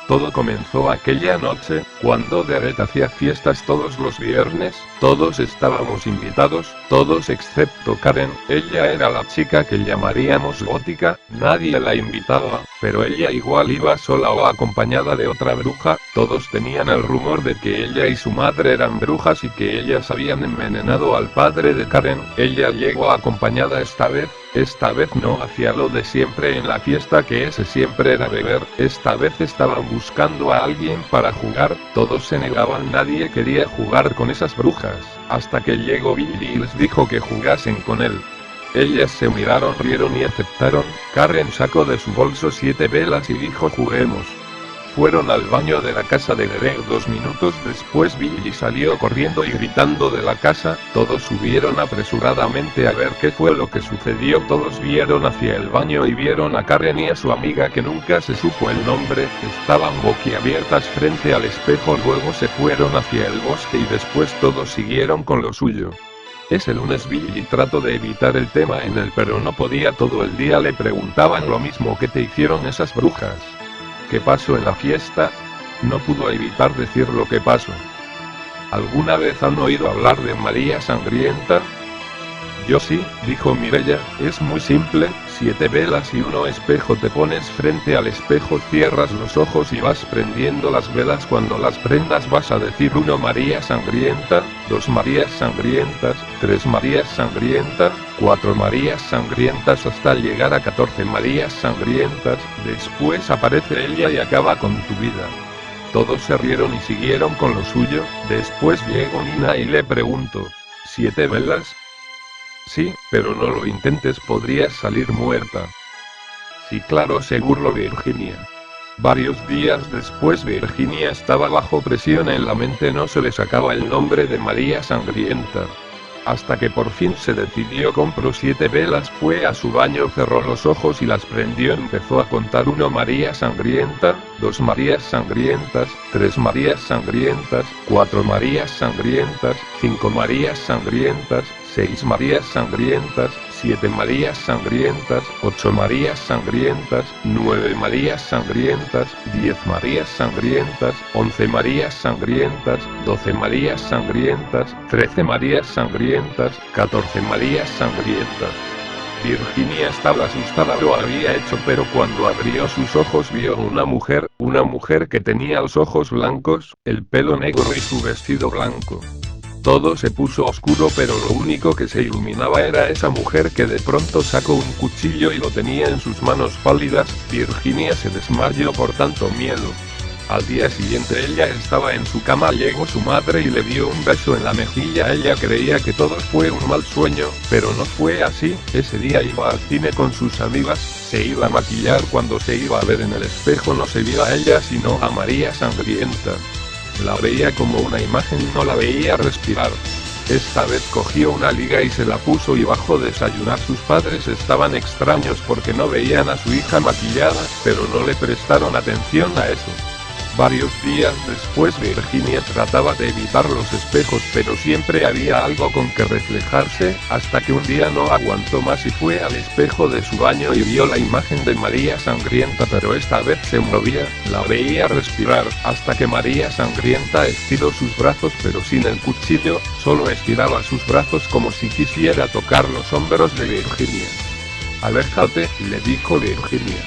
Todo comenzó aquella noche, cuando Derek hacía fiestas todos los viernes. Todos estábamos invitados, todos excepto Karen. Ella era la chica que llamaríamos gótica, nadie la invitaba, pero ella igual iba sola o acompañada de otra bruja. Todos tenían el rumor de que ella y su madre eran brujas y que ellas habían envenenado al padre de Karen. Ella llegó acompañada esta vez no hacía lo de siempre en la fiesta, que ese siempre era beber. Esta vez estaban buscando a alguien para jugar, todos se negaban, nadie quería jugar con esas brujas, hasta que llegó Billy y les dijo que jugasen con él. Ellas se miraron, rieron y aceptaron. Karen sacó de su bolso 7 velas y dijo juguemos. Fueron al baño de la casa de Derek. 2 minutos después Billy salió corriendo y gritando de la casa. Todos subieron apresuradamente a ver qué fue lo que sucedió. Todos vieron hacia el baño y vieron a Karen y a su amiga, que nunca se supo el nombre. Estaban boquiabiertas frente al espejo. Luego se fueron hacia el bosque y después todos siguieron con lo suyo. Es el lunes Bill y trato de evitar el tema en él, pero no podía. Todo el día le preguntaban lo mismo: ¿qué te hicieron esas brujas? ¿Qué pasó en la fiesta? No pudo evitar decir lo que pasó. ¿Alguna vez han oído hablar de María Sangrienta? Yo sí, dijo Mireya, es muy simple, 7 velas y 1 espejo. Te pones frente al espejo, cierras los ojos y vas prendiendo las velas. Cuando las prendas vas a decir 1 María Sangrienta, 2 Marías Sangrientas, 3 Marías Sangrientas, 4 Marías Sangrientas hasta llegar a 14 Marías Sangrientas. Después aparece ella y acaba con tu vida. Todos se rieron y siguieron con lo suyo. Después llegó Nina y le preguntó: ¿7 velas? Sí, pero no lo intentes, podrías salir muerta. Sí, claro, se burló Virginia. Varios días después Virginia estaba bajo presión en la mente, no se le sacaba el nombre de María Sangrienta. Hasta que por fin se decidió, compró 7 velas, fue a su baño, cerró los ojos y las prendió. Empezó a contar: 1 María Sangrienta, 2 Marías Sangrientas, 3 Marías Sangrientas, 4 Marías Sangrientas, 5 Marías Sangrientas, 6 Marías Sangrientas, 7 Marías Sangrientas, 8 Marías Sangrientas, 9 Marías Sangrientas, 10 Marías Sangrientas, 11 Marías Sangrientas, 12 Marías Sangrientas, 13 Marías Sangrientas, 14 Marías Sangrientas. Virginia estaba asustada, lo había hecho, pero cuando abrió sus ojos vio una mujer que tenía los ojos blancos, el pelo negro y su vestido blanco. Todo se puso oscuro, pero lo único que se iluminaba era esa mujer, que de pronto sacó un cuchillo y lo tenía en sus manos pálidas. Virginia se desmayó por tanto miedo. Al día siguiente ella estaba en su cama, llegó su madre y le dio un beso en la mejilla. Ella creía que todo fue un mal sueño, pero no fue así. Ese día iba al cine con sus amigas, se iba a maquillar. Cuando se iba a ver en el espejo no se vio a ella sino a María Sangrienta. La veía como una imagen, no la veía respirar. Esta vez cogió una liga y se la puso y bajó a desayunar. Sus padres estaban extraños porque no veían a su hija maquillada, pero no le prestaron atención a eso. Varios días después Virginia trataba de evitar los espejos, pero siempre había algo con que reflejarse, hasta que un día no aguantó más y fue al espejo de su baño y vio la imagen de María Sangrienta, pero esta vez se movía, la veía respirar, hasta que María Sangrienta estiró sus brazos, pero sin el cuchillo, solo estiraba sus brazos como si quisiera tocar los hombros de Virginia. «Aléjate», le dijo Virginia.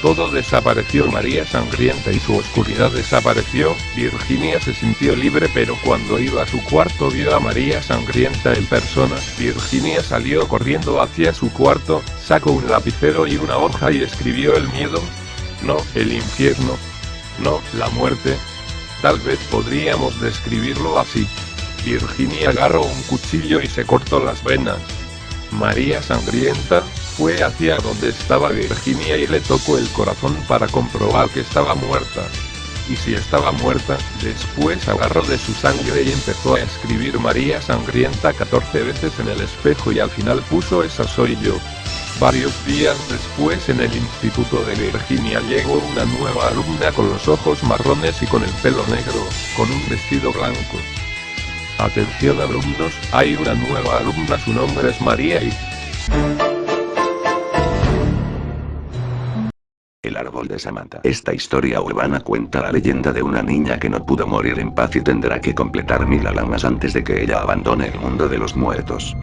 Todo desapareció, María Sangrienta y su oscuridad desapareció. Virginia se sintió libre, pero cuando iba a su cuarto vio a María Sangrienta en persona. Virginia salió corriendo hacia su cuarto, sacó un lapicero y una hoja y escribió: el miedo, no, el infierno, no, la muerte. Tal vez podríamos describirlo así. Virginia agarró un cuchillo y se cortó las venas. María Sangrienta fue hacia donde estaba Virginia y le tocó el corazón para comprobar que estaba muerta. Y si estaba muerta, después agarró de su sangre y empezó a escribir María Sangrienta 14 veces en el espejo y al final puso: esa soy yo. Varios días después en el instituto de Virginia llegó una nueva alumna con los ojos marrones y con el pelo negro, con un vestido blanco. Atención alumnos, hay una nueva alumna, su nombre es María y... El árbol de Samantha. Esta historia urbana cuenta la leyenda de una niña que no pudo morir en paz y tendrá que completar 1000 almas antes de que ella abandone el mundo de los muertos.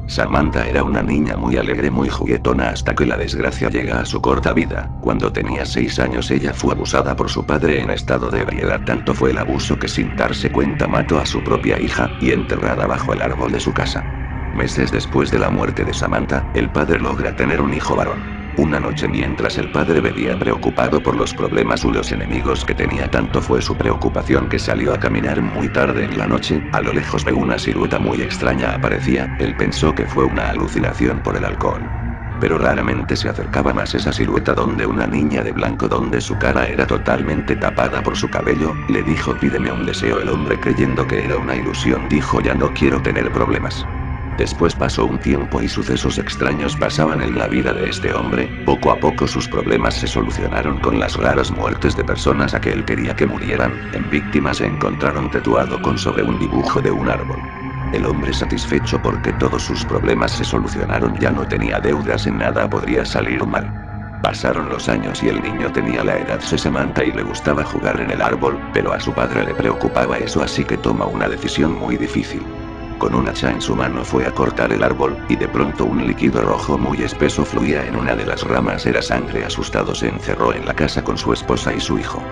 Samantha era una niña muy alegre, muy juguetona, hasta que la desgracia llega a su corta vida. Cuando tenía 6 años ella fue abusada por su padre en estado de ebriedad. Tanto fue el abuso que sin darse cuenta mató a su propia hija, y enterrada bajo el árbol de su casa. Meses después de la muerte de Samantha, el padre logra tener un hijo varón. Una noche, mientras el padre bebía preocupado por los problemas y los enemigos que tenía, tanto fue su preocupación que salió a caminar muy tarde en la noche. A lo lejos ve una silueta muy extraña aparecía. Él pensó que fue una alucinación por el alcohol. Pero raramente se acercaba más esa silueta, donde una niña de blanco, donde su cara era totalmente tapada por su cabello, le dijo: pídeme un deseo. El hombre, creyendo que era una ilusión, dijo: ya no quiero tener problemas. Después pasó un tiempo y sucesos extraños pasaban en la vida de este hombre. Poco a poco sus problemas se solucionaron con las raras muertes de personas a que él quería que murieran. En víctimas se encontraron tatuado con sobre un dibujo de un árbol. El hombre, satisfecho porque todos sus problemas se solucionaron, ya no tenía deudas, en nada podría salir mal. Pasaron los años y el niño tenía la edad sesamanta y le gustaba jugar en el árbol, pero a su padre le preocupaba eso, así que toma una decisión muy difícil. Con un hacha en su mano fue a cortar el árbol, y de pronto un líquido rojo muy espeso fluía en una de las ramas, era sangre. Asustado se encerró en la casa con su esposa y su hijo.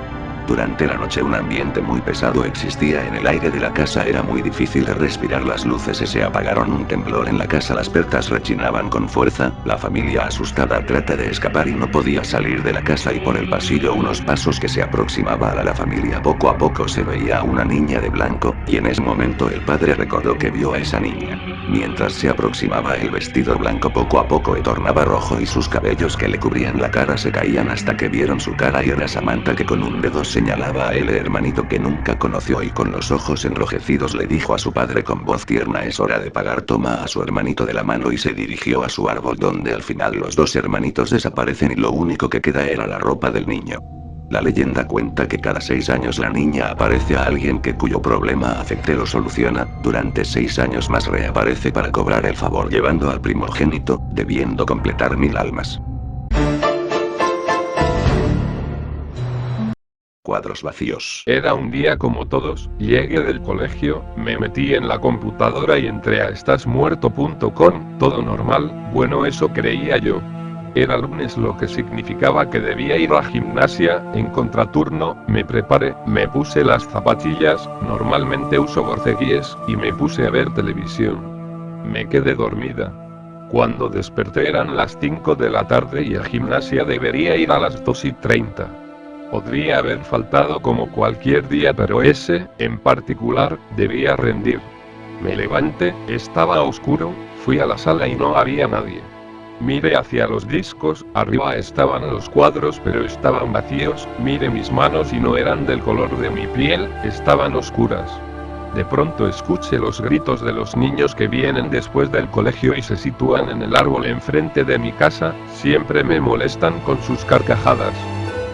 Durante la noche un ambiente muy pesado existía en el aire de la casa, era muy difícil de respirar, las luces se apagaron, un temblor en la casa, las puertas rechinaban con fuerza, la familia asustada trata de escapar y no podía salir de la casa, y por el pasillo unos pasos que se aproximaba a la familia. Poco a poco se veía a una niña de blanco, y en ese momento el padre recordó que vio a esa niña. Mientras se aproximaba, el vestido blanco poco a poco se tornaba rojo y sus cabellos que le cubrían la cara se caían hasta que vieron su cara, y era Samantha, que con un dedo señalaba a él, el hermanito que nunca conoció, y con los ojos enrojecidos le dijo a su padre con voz tierna: es hora de pagar. Toma a su hermanito de la mano y se dirigió a su árbol, donde al final los dos hermanitos desaparecen y lo único que queda era la ropa del niño. La leyenda cuenta que cada 6 años la niña aparece a alguien que cuyo problema afecte lo soluciona, durante 6 años más reaparece para cobrar el favor, llevando al primogénito, debiendo completar 1000 almas. Cuadros vacíos. Era un día como todos, llegué del colegio, me metí en la computadora y entré a estasmuerto.com, todo normal, bueno, eso creía yo. Era lunes, lo que significaba que debía ir a gimnasia, en contraturno, me preparé, me puse las zapatillas, normalmente uso borceguíes, y me puse a ver televisión. Me quedé dormida. Cuando desperté eran las 5 de la tarde y a gimnasia debería ir a las 2:30. Podría haber faltado como cualquier día, pero ese, en particular, debía rendir. Me levanté, estaba oscuro, fui a la sala y no había nadie. Miré hacia los discos, arriba estaban los cuadros pero estaban vacíos, miré mis manos y no eran del color de mi piel, estaban oscuras. De pronto escuché los gritos de los niños que vienen después del colegio y se sitúan en el árbol enfrente de mi casa, siempre me molestan con sus carcajadas.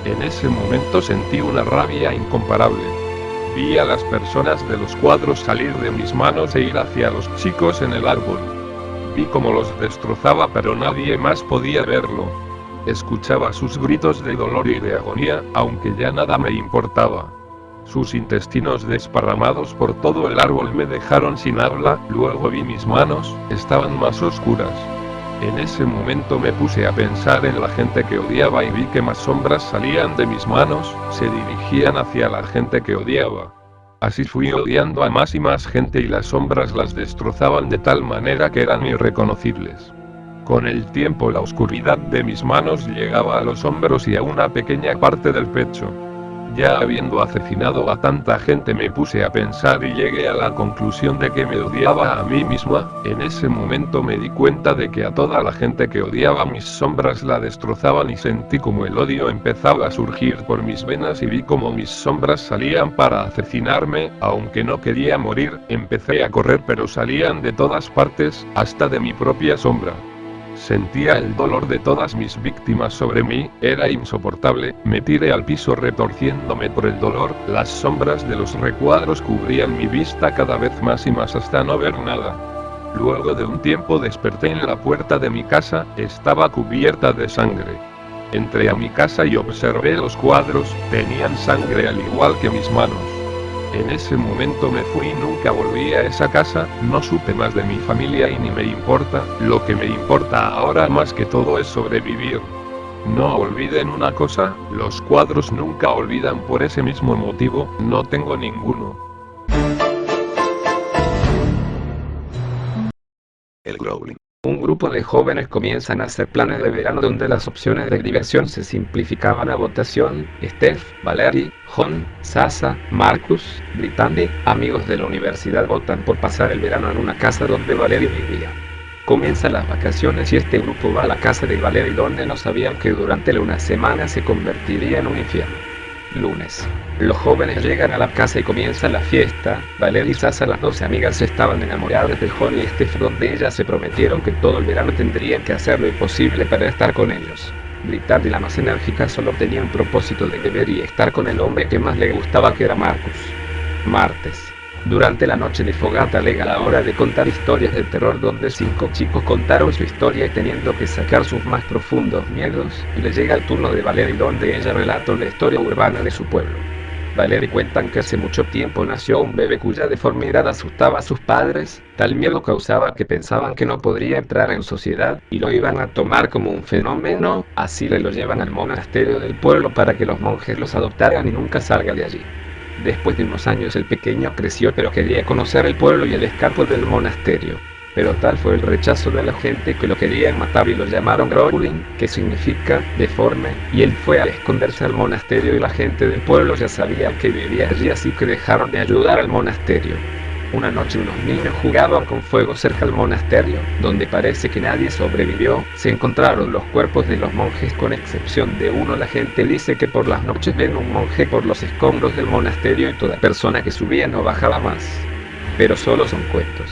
En ese momento sentí una rabia incomparable. Vi a las personas de los cuadros salir de mis manos e ir hacia los chicos en el árbol. Vi cómo los destrozaba, pero nadie más podía verlo. Escuchaba sus gritos de dolor y de agonía, aunque ya nada me importaba. Sus intestinos desparramados por todo el árbol me dejaron sin habla. Luego vi mis manos, estaban más oscuras. En ese momento me puse a pensar en la gente que odiaba y vi que más sombras salían de mis manos, se dirigían hacia la gente que odiaba. Así fui odiando a más y más gente y las sombras las destrozaban de tal manera que eran irreconocibles. Con el tiempo la oscuridad de mis manos llegaba a los hombros y a una pequeña parte del pecho. Ya habiendo asesinado a tanta gente me puse a pensar y llegué a la conclusión de que me odiaba a mí misma. En ese momento me di cuenta de que a toda la gente que odiaba mis sombras la destrozaban y sentí como el odio empezaba a surgir por mis venas y vi como mis sombras salían para asesinarme. Aunque no quería morir, empecé a correr pero salían de todas partes, hasta de mi propia sombra. Sentía el dolor de todas mis víctimas sobre mí, era insoportable, me tiré al piso retorciéndome por el dolor, las sombras de los recuadros cubrían mi vista cada vez más y más hasta no ver nada. Luego de un tiempo desperté en la puerta de mi casa, estaba cubierta de sangre. Entré a mi casa y observé los cuadros, tenían sangre al igual que mis manos. En ese momento me fui y nunca volví a esa casa, no supe más de mi familia y ni me importa, lo que me importa ahora más que todo es sobrevivir. No olviden una cosa, los cuadros nunca olvidan, por ese mismo motivo, no tengo ninguno. El Growling. Un grupo de jóvenes comienzan a hacer planes de verano donde las opciones de diversión se simplificaban a votación. Steph, Valerie, John, Sasa, Marcus, Brittany, amigos de la universidad, votan por pasar el verano en una casa donde Valerie vivía. Comienzan las vacaciones y este grupo va a la casa de Valerie, donde no sabían que durante una semana se convertiría en un infierno. Lunes. Los jóvenes llegan a la casa y comienza la fiesta. Valerie y Sasa, las 12 amigas, estaban enamoradas de John y Steph, donde ellas se prometieron que todo el verano tendrían que hacer lo imposible para estar con ellos. Brittany, la más enérgica, solo tenía un propósito de beber y estar con el hombre que más le gustaba, que era Marcus. Martes. Durante la noche de fogata llega la hora de contar historias de terror, donde 5 chicos contaron su historia y teniendo que sacar sus más profundos miedos, le llega el turno de Valerie, donde ella relata la historia urbana de su pueblo. Valerie cuentan que hace mucho tiempo nació un bebé cuya deformidad asustaba a sus padres, tal miedo causaba que pensaban que no podría entrar en sociedad y lo iban a tomar como un fenómeno, así le lo llevan al monasterio del pueblo para que los monjes los adoptaran y nunca salga de allí. Después de unos años el pequeño creció, pero quería conocer el pueblo y el escapo del monasterio. Pero tal fue el rechazo de la gente que lo querían matar y lo llamaron Growling, que significa deforme, y él fue a esconderse al monasterio y la gente del pueblo ya sabía que vivía allí, así que dejaron de ayudar al monasterio. Una noche unos niños jugaban con fuego cerca del monasterio, donde parece que nadie sobrevivió. Se encontraron los cuerpos de los monjes con excepción de uno. La gente dice que por las noches ven un monje por los escombros del monasterio y toda persona que subía no bajaba más. Pero solo son cuentos.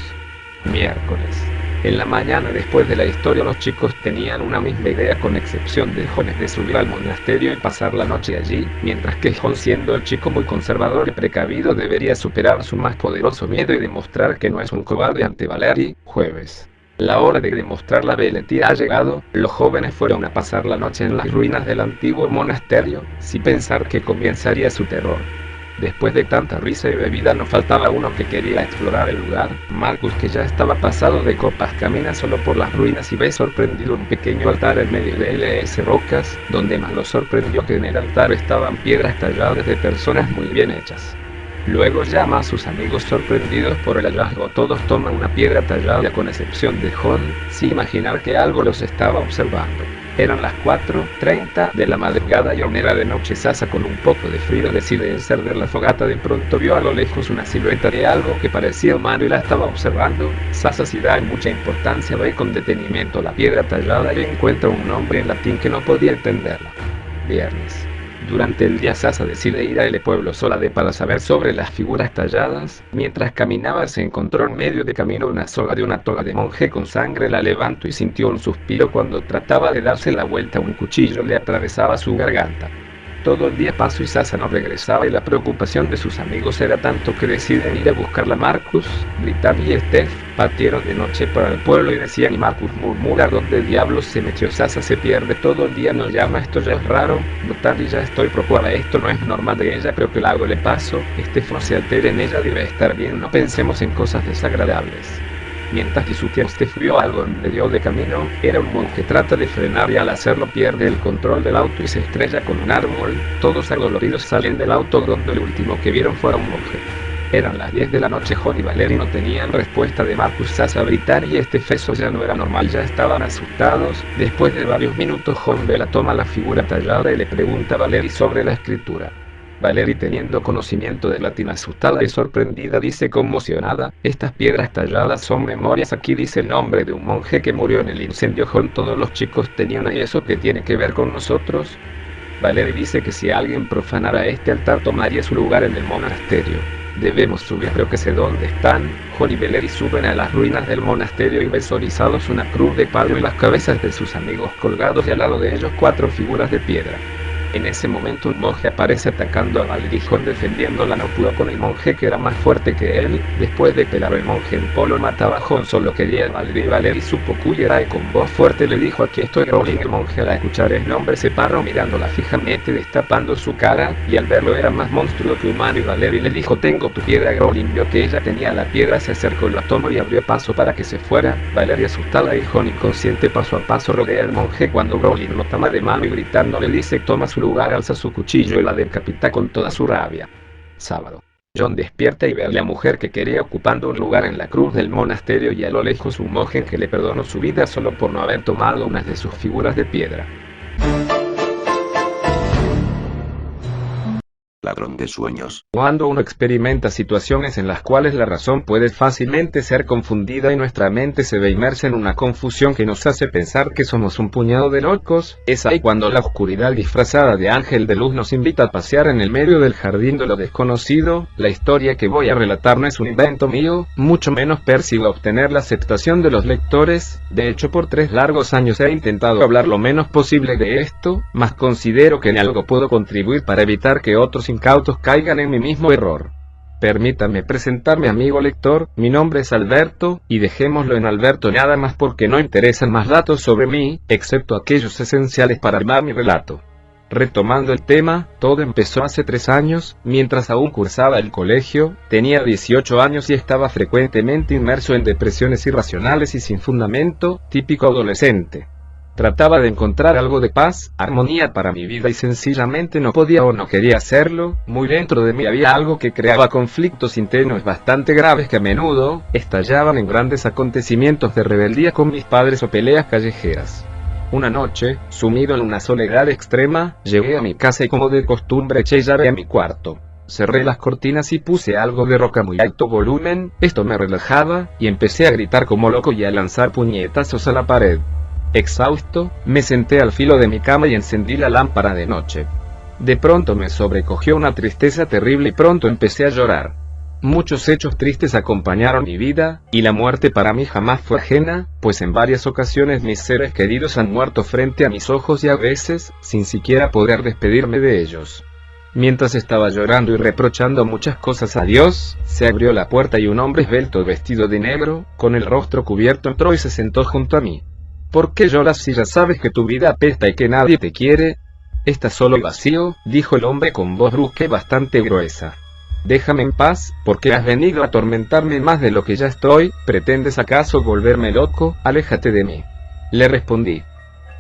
Miércoles. En la mañana después de la historia los chicos tenían una misma idea con excepción de Jon, de subir al monasterio y pasar la noche allí, mientras que Jon, siendo el chico muy conservador y precavido, debería superar su más poderoso miedo y demostrar que no es un cobarde ante Valerie. Jueves. La hora de demostrar la valentía ha llegado. Los jóvenes fueron a pasar la noche en las ruinas del antiguo monasterio, sin pensar que comenzaría su terror. Después de tanta risa y bebida no faltaba uno que quería explorar el lugar. Marcus, que ya estaba pasado de copas, camina solo por las ruinas y ve sorprendido un pequeño altar en medio de LS rocas, donde más lo sorprendió que en el altar estaban piedras talladas de personas muy bien hechas. Luego llama a sus amigos sorprendidos por el hallazgo. Todos toman una piedra tallada con excepción de Jon, sin imaginar que algo los estaba observando. Eran las 4:30 de la madrugada y aún era de noche. Sasa, con un poco de frío, decide encender la fogata. De pronto vio a lo lejos una silueta de algo que parecía humano y la estaba observando. Sasa, sin dar mucha importancia, ve con detenimiento la piedra tallada y encuentra un nombre en latín que no podía entenderla. Viernes. Durante el día Sasa decide ir al pueblo sola para saber sobre las figuras talladas. Mientras caminaba se encontró en medio de camino una soga de una toga de monje con sangre. La levantó y sintió un suspiro. Cuando trataba de darse la vuelta, un cuchillo le atravesaba su garganta. Todo el día pasó y Sasa no regresaba, y la preocupación de sus amigos era tanto que deciden ir a buscarla. Marcus, Brittany y Steph partieron de noche para el pueblo y decían, y Marcus murmura, ¿dónde diablos se metió? Sasa se pierde todo el día, nos llama, esto ya es raro. Brittany, ya estoy preocupada, esto no es normal de ella, creo que el algo le pasó. Steph, no se altere en ella, debe estar bien, no pensemos en cosas desagradables. Mientras discutía, Steph vio algo en medio de camino. Era un monje, trata de frenar y al hacerlo pierde el control del auto y se estrella con un árbol. Todos adoloridos salen del auto, donde el último que vieron fue a un monje. Eran las 10 de la noche. Jon y Valerie no tenían respuesta de Marcus. Sasa, Brittany y Steph, eso ya no era normal, ya estaban asustados. Después de varios minutos, Jon ve toma la figura tallada y le pregunta a Valerie sobre la escritura. Valerie, teniendo conocimiento de latín, asustada y sorprendida, dice conmocionada, estas piedras talladas son memorias. Aquí dice el nombre de un monje que murió en el incendio. Jon, todos los chicos tenían eso que tiene que ver con nosotros. Valerie dice que si alguien profanara este altar tomaría su lugar en el monasterio. Debemos subir, creo que sé dónde están. Jon y Valerie suben a las ruinas del monasterio y ven horizados una cruz de palo y las cabezas de sus amigos colgados, y al lado de ellos 4 figuras de piedra. En ese momento un monje aparece atacando a Valerie. Jon, defendiéndola, no pudo con el monje, que era más fuerte que él. Después de pelar el monje en polo mataba a Jon, solo quería a Valerie. Valerie supo cuyera y con voz fuerte le dijo, aquí estoy, Rowling. El monje, al escuchar el nombre, se paró mirándola fijamente, destapando su cara, y al verlo era más monstruo que humano. Y Valerie le dijo, tengo tu piedra. Rowling vio que ella tenía la piedra, se acercó, la tomó y abrió paso para que se fuera. Valerie, asustada, y Jon inconsciente, paso a paso rodea al monje. Cuando Rowling lo toma de mano y gritando le dice, toma su lugar, alza su cuchillo y la decapita con toda su rabia. Sábado. Jon despierta y ve a la mujer que quería ocupando un lugar en la cruz del monasterio, y a lo lejos un monje que le perdonó su vida solo por no haber tomado una de sus figuras de piedra. Ladrón de sueños. Cuando uno experimenta situaciones en las cuales la razón puede fácilmente ser confundida y nuestra mente se ve inmersa en una confusión que nos hace pensar que somos un puñado de locos, es ahí cuando la oscuridad disfrazada de ángel de luz nos invita a pasear en el medio del jardín de lo desconocido. La historia que voy a relatar no es un invento mío, mucho menos persigo obtener la aceptación de los lectores. De hecho, por 3 largos años he intentado hablar lo menos posible de esto, mas considero que en algo puedo contribuir para evitar que otros incautos caigan en mi mismo error. Permítame presentarme, amigo lector, mi nombre es Alberto, y dejémoslo en Alberto nada más porque no interesan más datos sobre mí, excepto aquellos esenciales para armar mi relato. Retomando el tema, todo empezó hace 3 años, mientras aún cursaba el colegio, tenía 18 años y estaba frecuentemente inmerso en depresiones irracionales y sin fundamento, típico adolescente. Trataba de encontrar algo de paz, armonía para mi vida y sencillamente no podía o no quería hacerlo. Muy dentro de mí había algo que creaba conflictos internos bastante graves que a menudo estallaban en grandes acontecimientos de rebeldía con mis padres o peleas callejeras. Una noche, sumido en una soledad extrema, llegué a mi casa y como de costumbre eché llave a mi cuarto. Cerré las cortinas y puse algo de rock a muy alto volumen, esto me relajaba, y empecé a gritar como loco y a lanzar puñetazos a la pared. Exhausto, me senté al filo de mi cama y encendí la lámpara de noche. De pronto me sobrecogió una tristeza terrible y pronto empecé a llorar. Muchos hechos tristes acompañaron mi vida, y la muerte para mí jamás fue ajena, pues en varias ocasiones mis seres queridos han muerto frente a mis ojos y a veces, sin siquiera poder despedirme de ellos. Mientras estaba llorando y reprochando muchas cosas a Dios, se abrió la puerta y un hombre esbelto vestido de negro, con el rostro cubierto entró y se sentó junto a mí. ¿Por qué lloras si ya sabes que tu vida apesta y que nadie te quiere? Estás solo y vacío, dijo el hombre con voz brusca y bastante gruesa. Déjame en paz, porque has venido a atormentarme más de lo que ya estoy. ¿Pretendes acaso volverme loco? Aléjate de mí. Le respondí.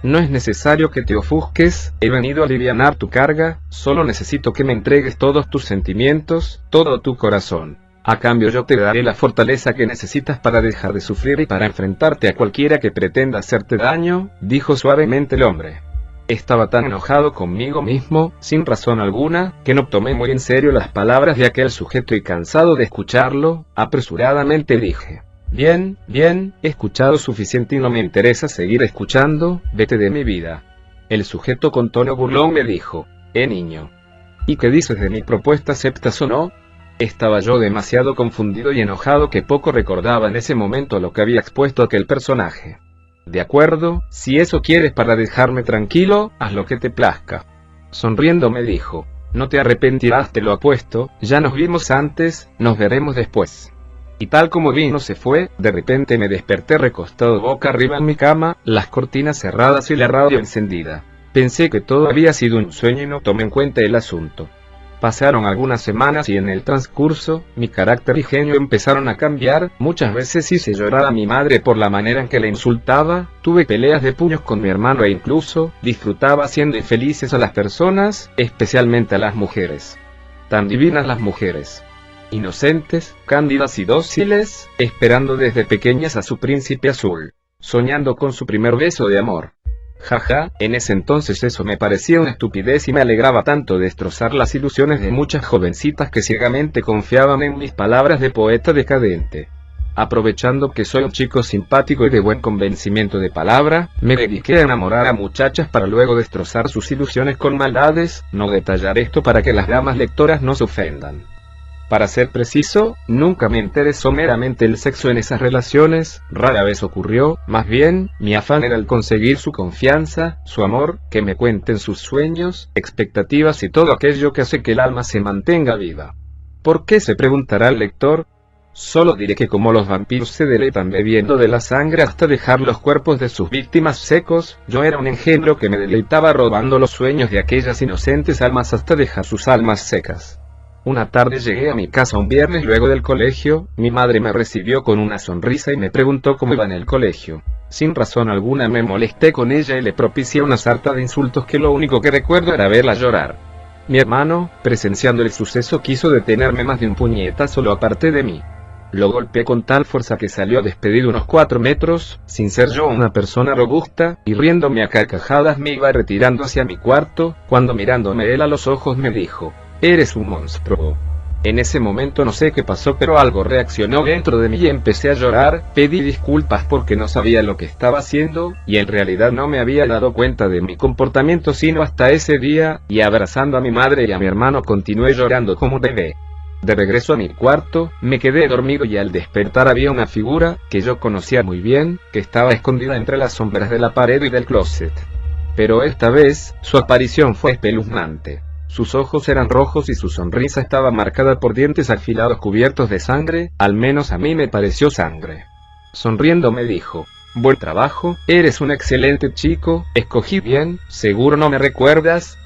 No es necesario que te ofusques, he venido a alivianar tu carga, solo necesito que me entregues todos tus sentimientos, todo tu corazón. A cambio yo te daré la fortaleza que necesitas para dejar de sufrir y para enfrentarte a cualquiera que pretenda hacerte daño, dijo suavemente el hombre. Estaba tan enojado conmigo mismo, sin razón alguna, que no tomé muy en serio las palabras de aquel sujeto y cansado de escucharlo, apresuradamente dije. Bien, he escuchado suficiente y no me interesa seguir escuchando, vete de mi vida. El sujeto con tono burlón me dijo, niño. ¿Y qué dices de mi propuesta, aceptas o no? Estaba yo demasiado confundido y enojado que poco recordaba en ese momento lo que había expuesto aquel personaje. De acuerdo, si eso quieres para dejarme tranquilo, haz lo que te plazca. Sonriendo me dijo, no te arrepentirás, te lo apuesto, ya nos vimos antes, nos veremos después. Y tal como vino se fue, de repente me desperté recostado boca arriba en mi cama, las cortinas cerradas y la radio encendida. Pensé que todo había sido un sueño y no tomé en cuenta el asunto. Pasaron algunas semanas y en el transcurso, mi carácter y genio empezaron a cambiar, muchas veces hice llorar a mi madre por la manera en que la insultaba, tuve peleas de puños con mi hermano e incluso, disfrutaba haciendo infelices a las personas, especialmente a las mujeres. Tan divinas las mujeres. Inocentes, cándidas y dóciles, esperando desde pequeñas a su príncipe azul, soñando con su primer beso de amor. Jaja, en ese entonces eso me parecía una estupidez y me alegraba tanto destrozar las ilusiones de muchas jovencitas que ciegamente confiaban en mis palabras de poeta decadente. Aprovechando que soy un chico simpático y de buen convencimiento de palabra, me dediqué a enamorar a muchachas para luego destrozar sus ilusiones con maldades, no detallaré esto para que las damas lectoras no se ofendan. Para ser preciso, nunca me interesó meramente el sexo en esas relaciones, rara vez ocurrió, más bien, mi afán era el conseguir su confianza, su amor, que me cuenten sus sueños, expectativas y todo aquello que hace que el alma se mantenga viva. ¿Por qué?, se preguntará el lector. Solo diré que como los vampiros se deleitan bebiendo de la sangre hasta dejar los cuerpos de sus víctimas secos, yo era un engendro que me deleitaba robando los sueños de aquellas inocentes almas hasta dejar sus almas secas. Una tarde llegué a mi casa un viernes luego del colegio, mi madre me recibió con una sonrisa y me preguntó cómo iba en el colegio. Sin razón alguna me molesté con ella y le propicié una sarta de insultos que lo único que recuerdo era verla llorar. Mi hermano, presenciando el suceso, quiso detenerme más de un puñetazo, lo aparté de mí. Lo golpeé con tal fuerza que salió despedido unos 4 metros, sin ser yo una persona robusta, y riéndome a carcajadas me iba retirando hacia mi cuarto, cuando mirándome él a los ojos me dijo, eres un monstruo. En ese momento no sé qué pasó, pero algo reaccionó dentro de mí y empecé a llorar, pedí disculpas porque no sabía lo que estaba haciendo, y en realidad no me había dado cuenta de mi comportamiento sino hasta ese día, y abrazando a mi madre y a mi hermano continué llorando como un bebé. De regreso a mi cuarto, me quedé dormido y al despertar había una figura, que yo conocía muy bien, que estaba escondida entre las sombras de la pared y del closet. Pero esta vez, su aparición fue espeluznante. Sus ojos eran rojos y su sonrisa estaba marcada por dientes afilados cubiertos de sangre, al menos a mí me pareció sangre. Sonriendo me dijo: buen trabajo, eres un excelente chico, escogí bien, ¿seguro no me recuerdas?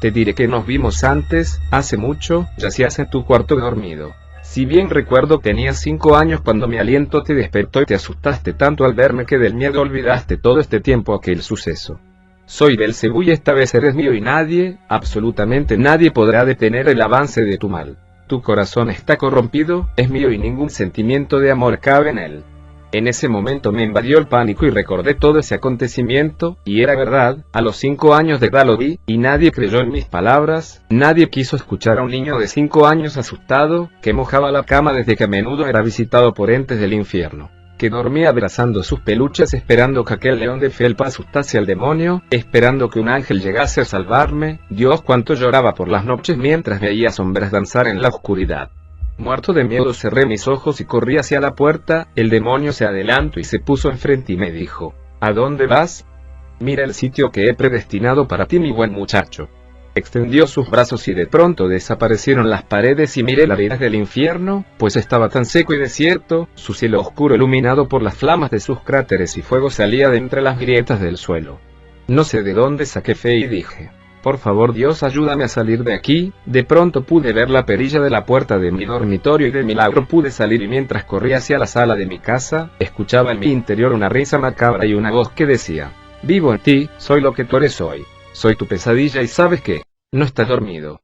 Te diré que nos vimos antes, hace mucho, yacías en tu cuarto dormido. Si bien recuerdo tenías 5 años cuando mi aliento te despertó y te asustaste tanto al verme que del miedo olvidaste todo este tiempo aquel suceso. Soy Belcebú y esta vez eres mío y nadie, absolutamente nadie podrá detener el avance de tu mal. Tu corazón está corrompido, es mío y ningún sentimiento de amor cabe en él. En ese momento me invadió el pánico y recordé todo ese acontecimiento, y era verdad, a los 5 años de edad lo vi, y nadie creyó en mis palabras, nadie quiso escuchar a un niño de 5 años asustado, que mojaba la cama desde que a menudo era visitado por entes del infierno, que dormía abrazando sus peluches esperando que aquel león de felpa asustase al demonio, esperando que un ángel llegase a salvarme. Dios, cuánto lloraba por las noches mientras veía sombras danzar en la oscuridad. Muerto de miedo cerré mis ojos y corrí hacia la puerta. El demonio se adelantó y se puso enfrente y me dijo: ¿a dónde vas? Mira el sitio que he predestinado para ti, mi buen muchacho. Extendió sus brazos y de pronto desaparecieron las paredes y miré la vida del infierno, pues estaba tan seco y desierto, su cielo oscuro iluminado por las flamas de sus cráteres y fuego salía de entre las grietas del suelo. No sé de dónde saqué fe y dije: por favor Dios, ayúdame a salir de aquí. De pronto pude ver la perilla de la puerta de mi dormitorio y de milagro pude salir, y mientras corría hacia la sala de mi casa, escuchaba en mi interior una risa macabra y una voz que decía: vivo en ti, soy lo que tú eres hoy. Soy tu pesadilla y ¿sabes qué? No estás dormido.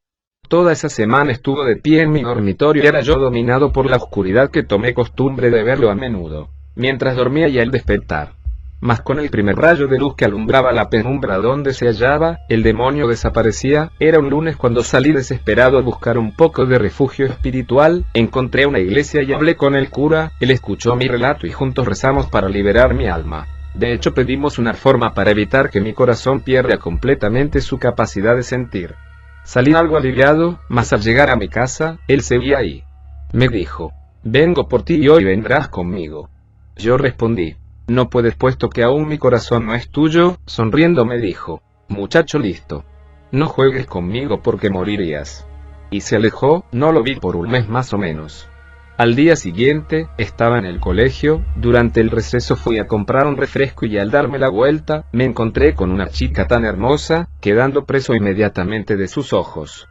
Toda esa semana estuvo de pie en mi dormitorio y era yo dominado por la oscuridad que tomé costumbre de verlo a menudo, mientras dormía y al despertar. Mas con el primer rayo de luz que alumbraba la penumbra donde se hallaba, el demonio desaparecía. Era un lunes cuando salí desesperado a buscar un poco de refugio espiritual, encontré una iglesia y hablé con el cura, él escuchó mi relato y juntos rezamos para liberar mi alma. De hecho pedimos una forma para evitar que mi corazón pierda completamente su capacidad de sentir. Salí algo aliviado, mas al llegar a mi casa, él seguía ahí. Me dijo: vengo por ti y hoy vendrás conmigo. Yo respondí: no puedes, puesto que aún mi corazón no es tuyo. Sonriendo me dijo: muchacho listo, no juegues conmigo porque morirías. Y se alejó. No lo vi por un mes más o menos. Al día siguiente, estaba en el colegio. Durante el receso fui a comprar un refresco y al darme la vuelta, me encontré con una chica tan hermosa, quedando preso inmediatamente de sus ojos.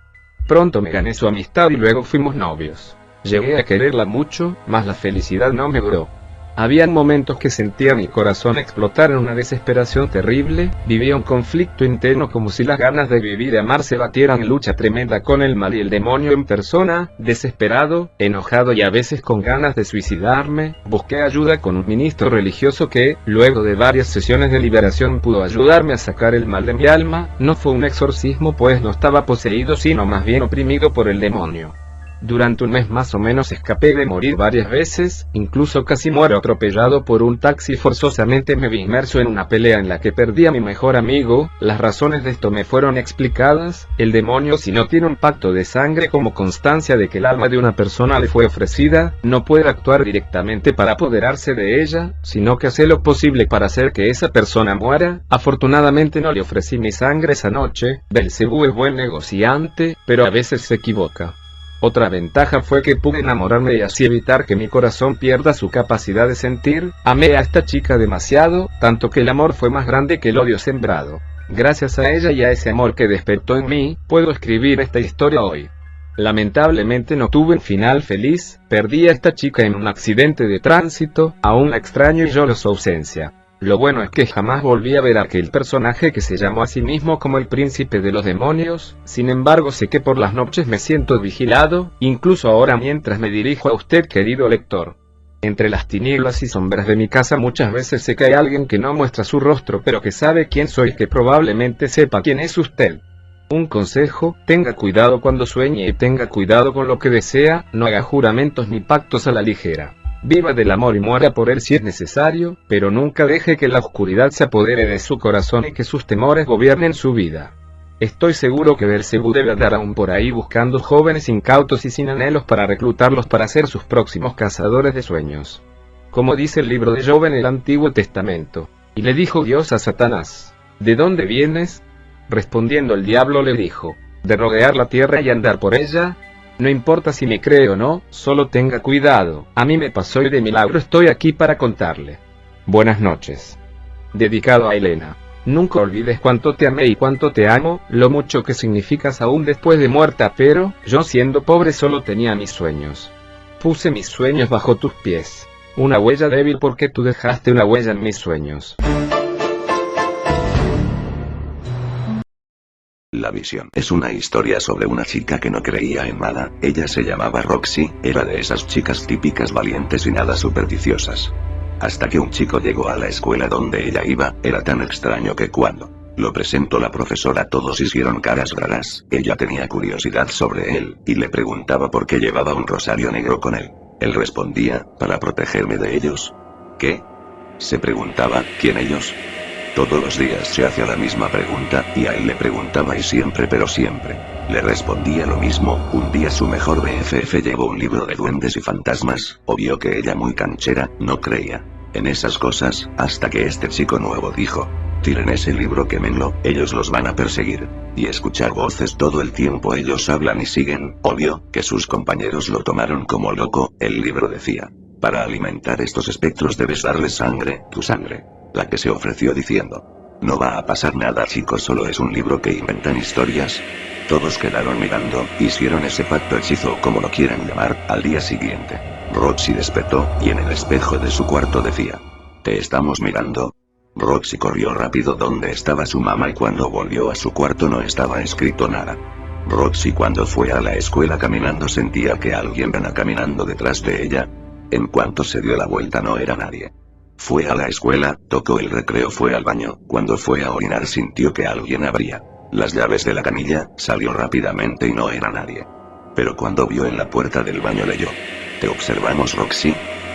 Pronto me gané su amistad y luego fuimos novios. Llegué a quererla mucho, mas la felicidad no me duró. Habían momentos que sentía mi corazón explotar en una desesperación terrible, vivía un conflicto interno como si las ganas de vivir y amar se batieran en lucha tremenda con el mal y el demonio en persona. Desesperado, enojado y a veces con ganas de suicidarme, busqué ayuda con un ministro religioso que, luego de varias sesiones de liberación, pudo ayudarme a sacar el mal de mi alma. No fue un exorcismo, pues no estaba poseído, sino más bien oprimido por el demonio. Durante un mes más o menos escapé de morir varias veces, incluso casi muero atropellado por un taxi. Forzosamente me vi inmerso en una pelea en la que perdí a mi mejor amigo. Las razones de esto me fueron explicadas. El demonio, si no tiene un pacto de sangre como constancia de que el alma de una persona le fue ofrecida, no puede actuar directamente para apoderarse de ella, sino que hace lo posible para hacer que esa persona muera. Afortunadamente no le ofrecí mi sangre esa noche. Belcebú es buen negociante, pero a veces se equivoca. Otra ventaja fue que pude enamorarme y así evitar que mi corazón pierda su capacidad de sentir. Amé a esta chica demasiado, tanto que el amor fue más grande que el odio sembrado. Gracias a ella y a ese amor que despertó en mí, puedo escribir esta historia hoy. Lamentablemente no tuve un final feliz, perdí a esta chica en un accidente de tránsito, aún la extraño y lloro su ausencia. Lo bueno es que jamás volví a ver a aquel personaje que se llamó a sí mismo como el príncipe de los demonios. Sin embargo, sé que por las noches me siento vigilado, incluso ahora mientras me dirijo a usted, querido lector. Entre las tinieblas y sombras de mi casa muchas veces sé que hay alguien que no muestra su rostro, pero que sabe quién soy y que probablemente sepa quién es usted. Un consejo: tenga cuidado cuando sueñe y tenga cuidado con lo que desea, no haga juramentos ni pactos a la ligera. Viva del amor y muera por él si es necesario, pero nunca deje que la oscuridad se apodere de su corazón y que sus temores gobiernen su vida. Estoy seguro que Belcebú debe andar aún por ahí buscando jóvenes incautos y sin anhelos para reclutarlos para ser sus próximos cazadores de sueños. Como dice el libro de Job en el Antiguo Testamento: y le dijo Dios a Satanás: ¿de dónde vienes? Respondiendo el diablo le dijo: ¿De rodear la tierra y andar por ella? No importa si me cree o no, solo tenga cuidado, a mí me pasó y de milagro estoy aquí para contarle. Buenas noches. Dedicado a Elena. Nunca olvides cuánto te amé y cuánto te amo, lo mucho que significas aún después de muerta, pero, yo siendo pobre solo tenía mis sueños. Puse mis sueños bajo tus pies. Una huella débil porque tú dejaste una huella en mis sueños. La visión es una historia sobre una chica que no creía en nada. Ella se llamaba Roxy, era de esas chicas típicas valientes y nada supersticiosas. Hasta que un chico llegó a la escuela donde ella iba, era tan extraño que cuando lo presentó la profesora todos hicieron caras raras. Ella tenía curiosidad sobre él, y le preguntaba por qué llevaba un rosario negro con él. Él respondía, para protegerme de ellos. ¿Qué? Se preguntaba, ¿quién ellos? Todos los días se hacía la misma pregunta, y a él le preguntaba y siempre pero siempre le respondía lo mismo. Un día su mejor BFF llevó un libro de duendes y fantasmas, o vio que ella muy canchera, no creía en esas cosas, hasta que este chico nuevo dijo, tiren ese libro, quémenlo, ellos los van a perseguir. Y escuchar voces todo el tiempo, ellos hablan y siguen, obvio, que sus compañeros lo tomaron como loco. El libro decía, para alimentar estos espectros debes darles sangre, tu sangre. La que se ofreció diciendo, no va a pasar nada chicos, solo es un libro que inventan historias. Todos quedaron mirando, hicieron ese pacto, hechizo o como lo quieran llamar. Al día siguiente, Roxy despertó, y en el espejo de su cuarto decía, te estamos mirando. Roxy corrió rápido donde estaba su mamá y cuando volvió a su cuarto no estaba escrito nada. Roxy cuando fue a la escuela caminando sentía que alguien venía caminando detrás de ella. En cuanto se dio la vuelta no era nadie. Fue a la escuela, tocó el recreo, fue al baño, cuando fue a orinar sintió que alguien abría las llaves de la canilla, salió rápidamente y no era nadie. Pero cuando vio en la puerta del baño leyó, te observamos Roxy.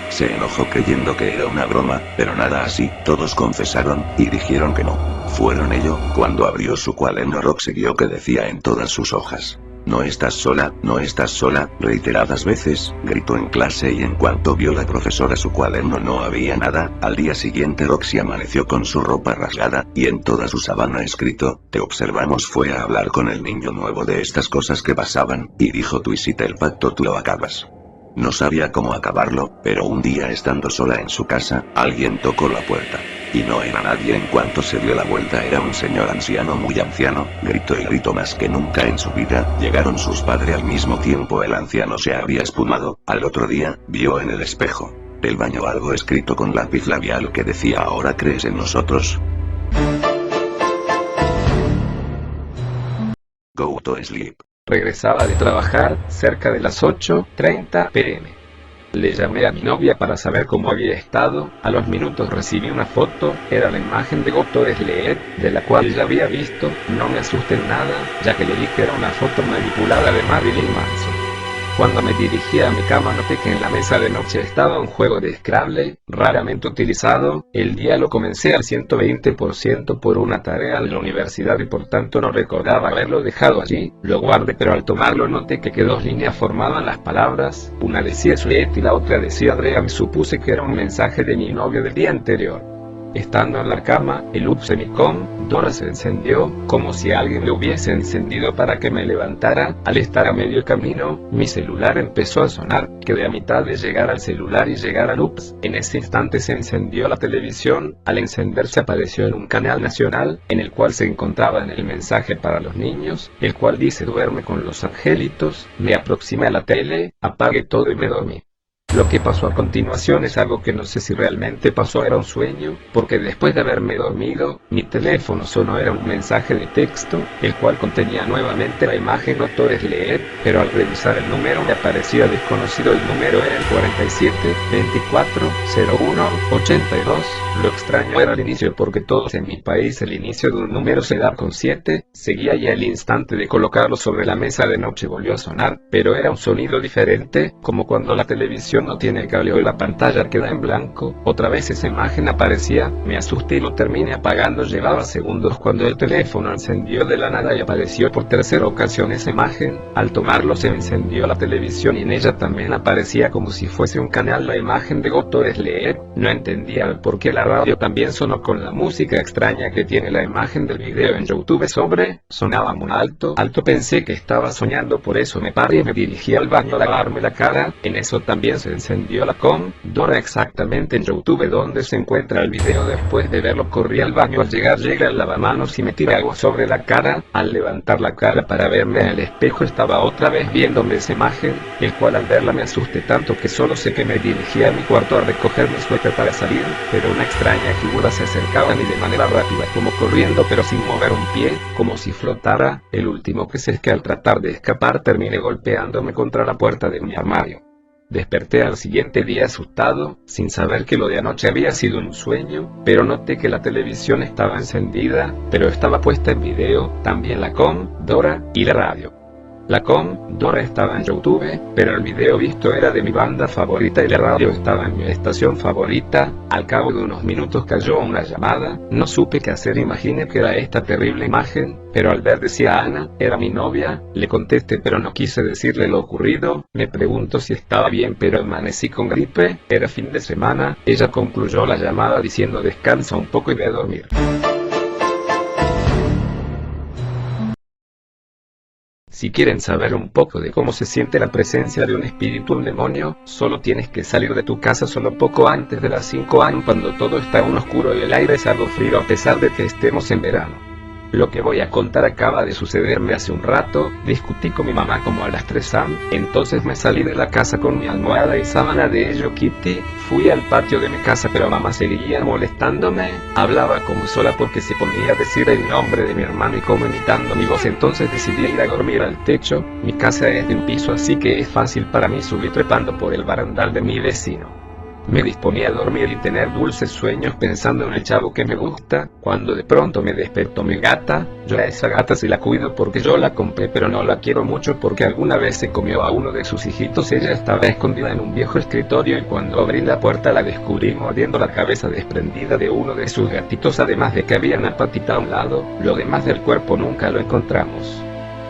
Se enojó creyendo que era una broma, pero nada así, todos confesaron, y dijeron que no fueron ellos. Cuando abrió su cuaderno Roxy vio que decía en todas sus hojas, no estás sola, no estás sola, reiteradas veces, gritó en clase y en cuanto vio la profesora su cuaderno no había nada. Al día siguiente Roxy amaneció con su ropa rasgada, y en toda su sábana escrito, te observamos. Fue a hablar con el niño nuevo de estas cosas que pasaban, y dijo tú hiciste el pacto, tú lo acabas. No sabía cómo acabarlo, pero un día estando sola en su casa, alguien tocó la puerta. Y no era nadie. En cuanto se dio la vuelta era un señor anciano, muy anciano, gritó y gritó más que nunca en su vida. Llegaron sus padres al mismo tiempo, el anciano se había espumado. Al otro día, vio en el espejo del baño algo escrito con lápiz labial que decía ahora crees en nosotros. Go to sleep. Regresaba de trabajar, cerca de las 8:30 p.m. Le llamé a mi novia para saber cómo había estado. A los minutos recibí una foto, era la imagen de Go to Sleep, de la cual ya había visto. No me asusté nada, ya que le dije que era una foto manipulada de Marilyn Manson. Cuando me dirigía a mi cama noté que en la mesa de noche estaba un juego de Scrabble, raramente utilizado. El día lo comencé al 120% por una tarea de la universidad y por tanto no recordaba haberlo dejado allí. Lo guardé, pero al tomarlo noté que dos líneas formaban las palabras. Una decía Sweet y la otra decía Andrea. Me supuse que era un mensaje de mi novio del día anterior. Estando en la cama, el Upsemicom Dora se encendió, como si alguien lo hubiese encendido para que me levantara. Al estar a medio camino, mi celular empezó a sonar. Quedé a mitad de llegar al celular y llegar al Ups. En ese instante se encendió la televisión. Al encenderse apareció en un canal nacional, en el cual se encontraba en el mensaje para los niños, el cual dice duerme con los angelitos. Me aproximé a la tele, apagué todo y me dormí. Lo que pasó a continuación es algo que no sé si realmente pasó, era un sueño, porque después de haberme dormido, mi teléfono sonó, era un mensaje de texto, el cual contenía nuevamente la imagen Doctor Sleep, pero al revisar el número me aparecía desconocido. El número era el 47 24 01 82. Lo extraño era el inicio, porque todos en mi país el inicio de un número se da con 7, seguía y al instante de colocarlo sobre la mesa de noche volvió a sonar, pero era un sonido diferente, como cuando la televisión televisión no tiene cable o la pantalla queda en blanco. Otra vez esa imagen aparecía, me asusté y lo terminé apagando. Llevaba segundos cuando el teléfono encendió de la nada y apareció por tercera ocasión esa imagen. Al tomarlo se encendió la televisión y en ella también aparecía como si fuese un canal la imagen de Goto Sleep. No entendía el por qué la radio también sonó con la música extraña que tiene la imagen del video en YouTube. Sonaba muy alto, pensé que estaba soñando, por eso me paré y me dirigí al baño a lavarme la cara. En eso también se encendió la Dora exactamente en YouTube donde se encuentra el video. Después de verlo corrí al baño. Al llegué al lavamanos y me tiré agua sobre la cara. Al levantar la cara para verme en el espejo estaba otra vez viéndome esa imagen, el cual al verla me asusté tanto que solo sé que me dirigí a mi cuarto a recoger mi suéter para salir, pero una extraña figura se acercaba a mí de manera rápida, como corriendo pero sin mover un pie, como si flotara. El último que sé es que al tratar de escapar terminé golpeándome contra la puerta de mi armario. Desperté al siguiente día asustado, sin saber que lo de anoche había sido un sueño, pero noté que la televisión estaba encendida, pero estaba puesta en video, también la Dora y la radio. La Dora estaba en YouTube, pero el video visto era de mi banda favorita y la radio estaba en mi estación favorita. Al cabo de unos minutos cayó una llamada, no supe qué hacer, imaginé que era esta terrible imagen, pero al ver decía Ana, era mi novia, le contesté pero no quise decirle lo ocurrido, me preguntó si estaba bien pero amanecí con gripe, era fin de semana. Ella concluyó la llamada diciendo descansa un poco y ve a dormir. Si quieren saber un poco de cómo se siente la presencia de un espíritu o un demonio, solo tienes que salir de tu casa solo poco antes de las 5 am cuando todo está aún oscuro y el aire es algo frío a pesar de que estemos en verano. Lo que voy a contar acaba de sucederme hace un rato. Discutí con mi mamá como a las 3 am, entonces me salí de la casa con mi almohada y sábana de Hello Kitty. Fui al patio de mi casa pero mamá seguía molestándome. Hablaba como sola porque se ponía a decir el nombre de mi hermano y como imitando mi voz. Entonces decidí ir a dormir al techo. Mi casa es de un piso así que es fácil para mí subir trepando por el barandal de mi vecino. Me disponía a dormir y tener dulces sueños pensando en el chavo que me gusta, cuando de pronto me despertó mi gata. Yo a esa gata sí la cuido porque yo la compré, pero no la quiero mucho porque alguna vez se comió a uno de sus hijitos. Ella estaba escondida en un viejo escritorio y cuando abrí la puerta la descubrí mordiendo la cabeza desprendida de uno de sus gatitos, además de que había una patita a un lado. Lo demás del cuerpo nunca lo encontramos.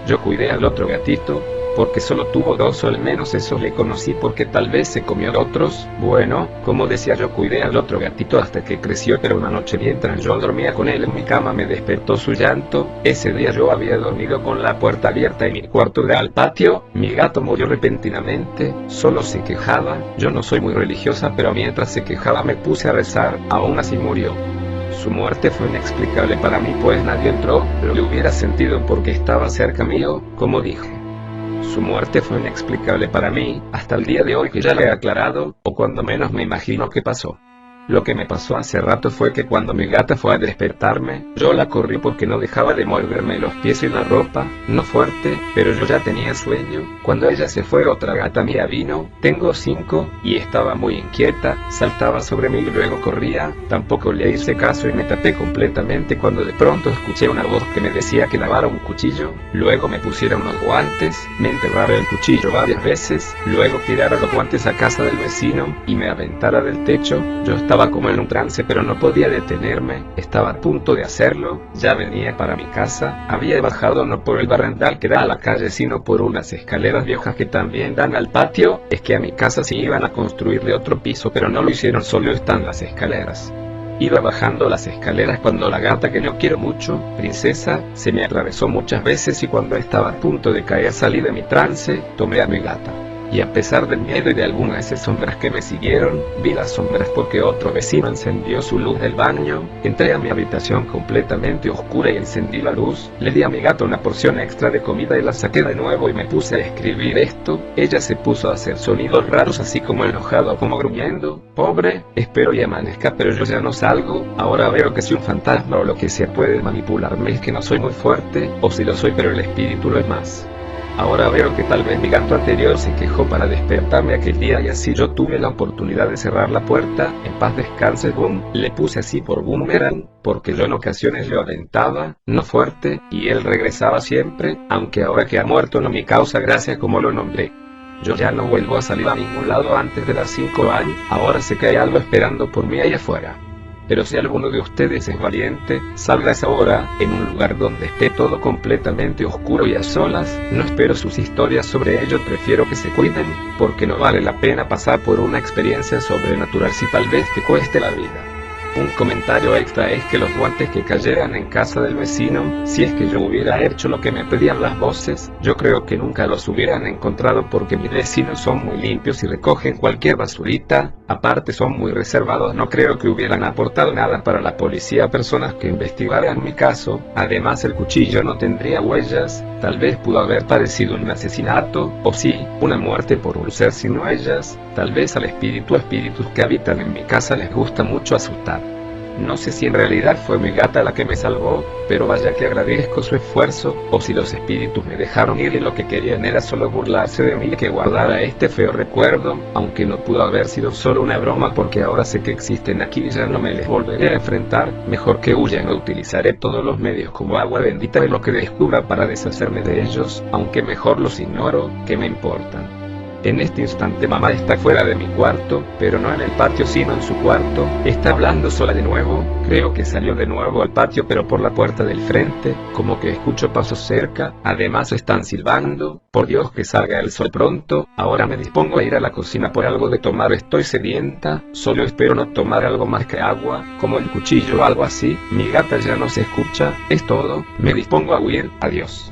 Yo cuidé al otro gatito, porque solo tuvo 2 o al menos eso le conocí porque tal vez se comió otros. Bueno, como decía, yo cuidé al otro gatito hasta que creció, pero una noche mientras yo dormía con él en mi cama me despertó su llanto. Ese día yo había dormido con la puerta abierta y mi cuarto era al patio. Mi gato murió repentinamente, solo se quejaba. Yo no soy muy religiosa, pero mientras se quejaba me puse a rezar, aún así murió. Su muerte fue inexplicable para mí, pues nadie entró, lo hubiera sentido porque estaba cerca mío, como dijo. Su muerte fue inexplicable para mí, hasta el día de hoy que ya le he aclarado, o cuando menos me imagino qué pasó. Lo que me pasó hace rato fue que cuando mi gata fue a despertarme, yo la corrí porque no dejaba de morderme los pies y la ropa, no fuerte, pero yo ya tenía sueño. Cuando ella se fue, otra gata mía vino, tengo 5, y estaba muy inquieta, saltaba sobre mí y luego corría. Tampoco le hice caso y me tapé completamente cuando de pronto escuché una voz que me decía que lavara un cuchillo, luego me pusiera unos guantes, me enterrara el cuchillo varias veces, luego tirara los guantes a casa del vecino y me aventara del techo. Yo estaba como en un trance pero no podía detenerme, estaba a punto de hacerlo, ya venía para mi casa, había bajado no por el barandal que da a la calle sino por unas escaleras viejas que también dan al patio. Es que a mi casa sí iban a construirle otro piso pero no lo hicieron, solo están las escaleras. Iba bajando las escaleras cuando la gata que yo quiero mucho, Princesa, se me atravesó muchas veces y cuando estaba a punto de caer salí de mi trance, tomé a mi gata. Y a pesar del miedo y de algunas sombras que me siguieron, vi las sombras porque otro vecino encendió su luz del baño. Entré a mi habitación completamente oscura y encendí la luz. Le di a mi gato una porción extra de comida y la saqué de nuevo y me puse a escribir esto. Ella se puso a hacer sonidos raros así como enojado, como gruñendo. Pobre, espero y amanezca pero yo ya no salgo. Ahora veo que soy un fantasma o lo que sea puede manipularme, es que no soy muy fuerte, o si lo soy pero el espíritu lo es más. Ahora veo que tal vez mi gato anterior se quejó para despertarme aquel día y así yo tuve la oportunidad de cerrar la puerta. En paz descanse, boom. Le puse así por boomerang, porque yo en ocasiones lo aventaba, no fuerte, y él regresaba siempre, aunque ahora que ha muerto no me causa gracia como lo nombré. Yo ya no vuelvo a salir a ningún lado antes de las 5 años, ahora sé que hay algo esperando por mí ahí afuera. Pero si alguno de ustedes es valiente, salga a esa hora, en un lugar donde esté todo completamente oscuro y a solas. No espero sus historias sobre ello, prefiero que se cuiden, porque no vale la pena pasar por una experiencia sobrenatural si tal vez te cueste la vida. Un comentario extra es que los guantes que cayeran en casa del vecino, si es que yo hubiera hecho lo que me pedían las voces, yo creo que nunca los hubieran encontrado porque mis vecinos son muy limpios y recogen cualquier basurita, aparte son muy reservados, no creo que hubieran aportado nada para la policía, personas que investigaran mi caso. Además el cuchillo no tendría huellas, tal vez pudo haber parecido un asesinato, o sí, una muerte por un ser sin huellas. Tal vez al espíritus que habitan en mi casa les gusta mucho asustar. No sé si en realidad fue mi gata la que me salvó, pero vaya que agradezco su esfuerzo, o si los espíritus me dejaron ir y lo que querían era solo burlarse de mí y que guardara este feo recuerdo, aunque no pudo haber sido solo una broma porque ahora sé que existen aquí y ya no me les volveré a enfrentar, mejor que huyan o utilizaré todos los medios como agua bendita de lo que descubra para deshacerme de ellos, aunque mejor los ignoro, que me importan. En este instante mamá está fuera de mi cuarto, pero no en el patio sino en su cuarto, está hablando sola de nuevo, creo que salió de nuevo al patio pero por la puerta del frente, como que escucho pasos cerca, además están silbando, por Dios que salga el sol pronto, ahora me dispongo a ir a la cocina por algo de tomar, estoy sedienta, solo espero no tomar algo más que agua, como el cuchillo o algo así, mi gata ya no se escucha, es todo, me dispongo a huir, adiós.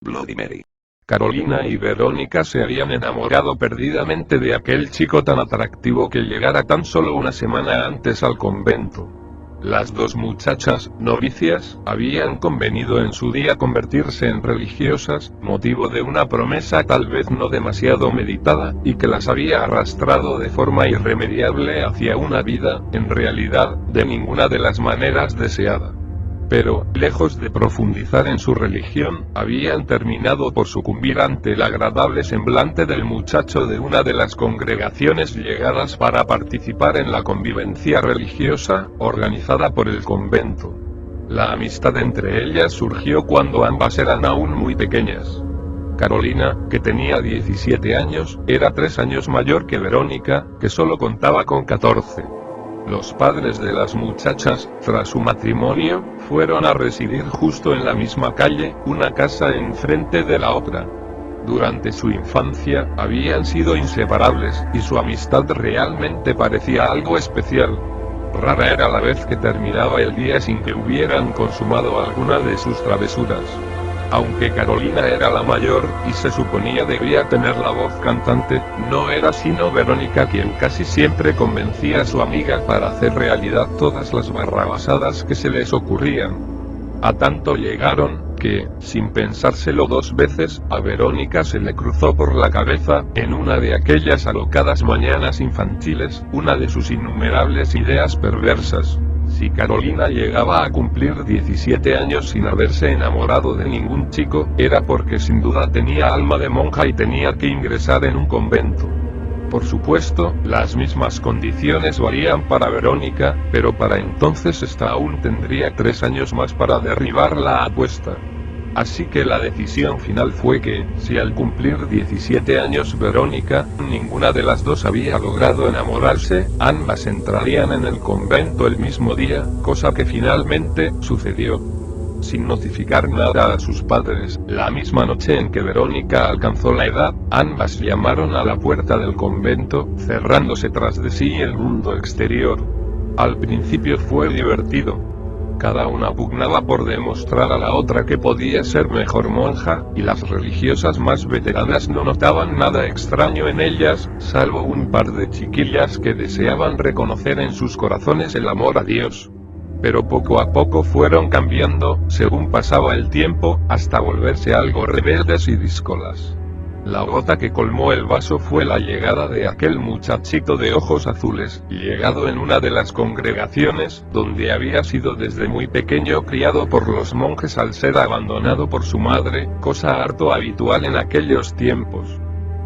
Bloody Mary. Carolina y Verónica se habían enamorado perdidamente de aquel chico tan atractivo que llegara tan solo una semana antes al convento. Las dos muchachas, novicias, habían convenido en su día convertirse en religiosas, motivo de una promesa tal vez no demasiado meditada, y que las había arrastrado de forma irremediable hacia una vida, en realidad, de ninguna de las maneras deseada. Pero, lejos de profundizar en su religión, habían terminado por sucumbir ante el agradable semblante del muchacho de una de las congregaciones llegadas para participar en la convivencia religiosa, organizada por el convento. La amistad entre ellas surgió cuando ambas eran aún muy pequeñas. Carolina, que tenía 17 años, era 3 años mayor que Verónica, que solo contaba con 14. Los padres de las muchachas, tras su matrimonio, fueron a residir justo en la misma calle, una casa enfrente de la otra. Durante su infancia, habían sido inseparables, y su amistad realmente parecía algo especial. Rara era la vez que terminaba el día sin que hubieran consumado alguna de sus travesuras. Aunque Carolina era la mayor, y se suponía debía tener la voz cantante, no era sino Verónica quien casi siempre convencía a su amiga para hacer realidad todas las barrabasadas que se les ocurrían. A tanto llegaron, que, sin pensárselo 2 veces, a Verónica se le cruzó por la cabeza, en una de aquellas alocadas mañanas infantiles, una de sus innumerables ideas perversas. Si Carolina llegaba a cumplir 17 años sin haberse enamorado de ningún chico, era porque sin duda tenía alma de monja y tenía que ingresar en un convento. Por supuesto, las mismas condiciones valían para Verónica, pero para entonces esta aún tendría 3 años más para derribar la apuesta. Así que la decisión final fue que, si al cumplir 17 años Verónica, ninguna de las dos había logrado enamorarse, ambas entrarían en el convento el mismo día, cosa que finalmente sucedió. Sin notificar nada a sus padres, la misma noche en que Verónica alcanzó la edad, ambas llamaron a la puerta del convento, cerrándose tras de sí el mundo exterior. Al principio fue divertido. Cada una pugnaba por demostrar a la otra que podía ser mejor monja, y las religiosas más veteranas no notaban nada extraño en ellas, salvo un par de chiquillas que deseaban reconocer en sus corazones el amor a Dios. Pero poco a poco fueron cambiando, según pasaba el tiempo, hasta volverse algo rebeldes y díscolas. La gota que colmó el vaso fue la llegada de aquel muchachito de ojos azules, llegado en una de las congregaciones, donde había sido desde muy pequeño criado por los monjes al ser abandonado por su madre, cosa harto habitual en aquellos tiempos.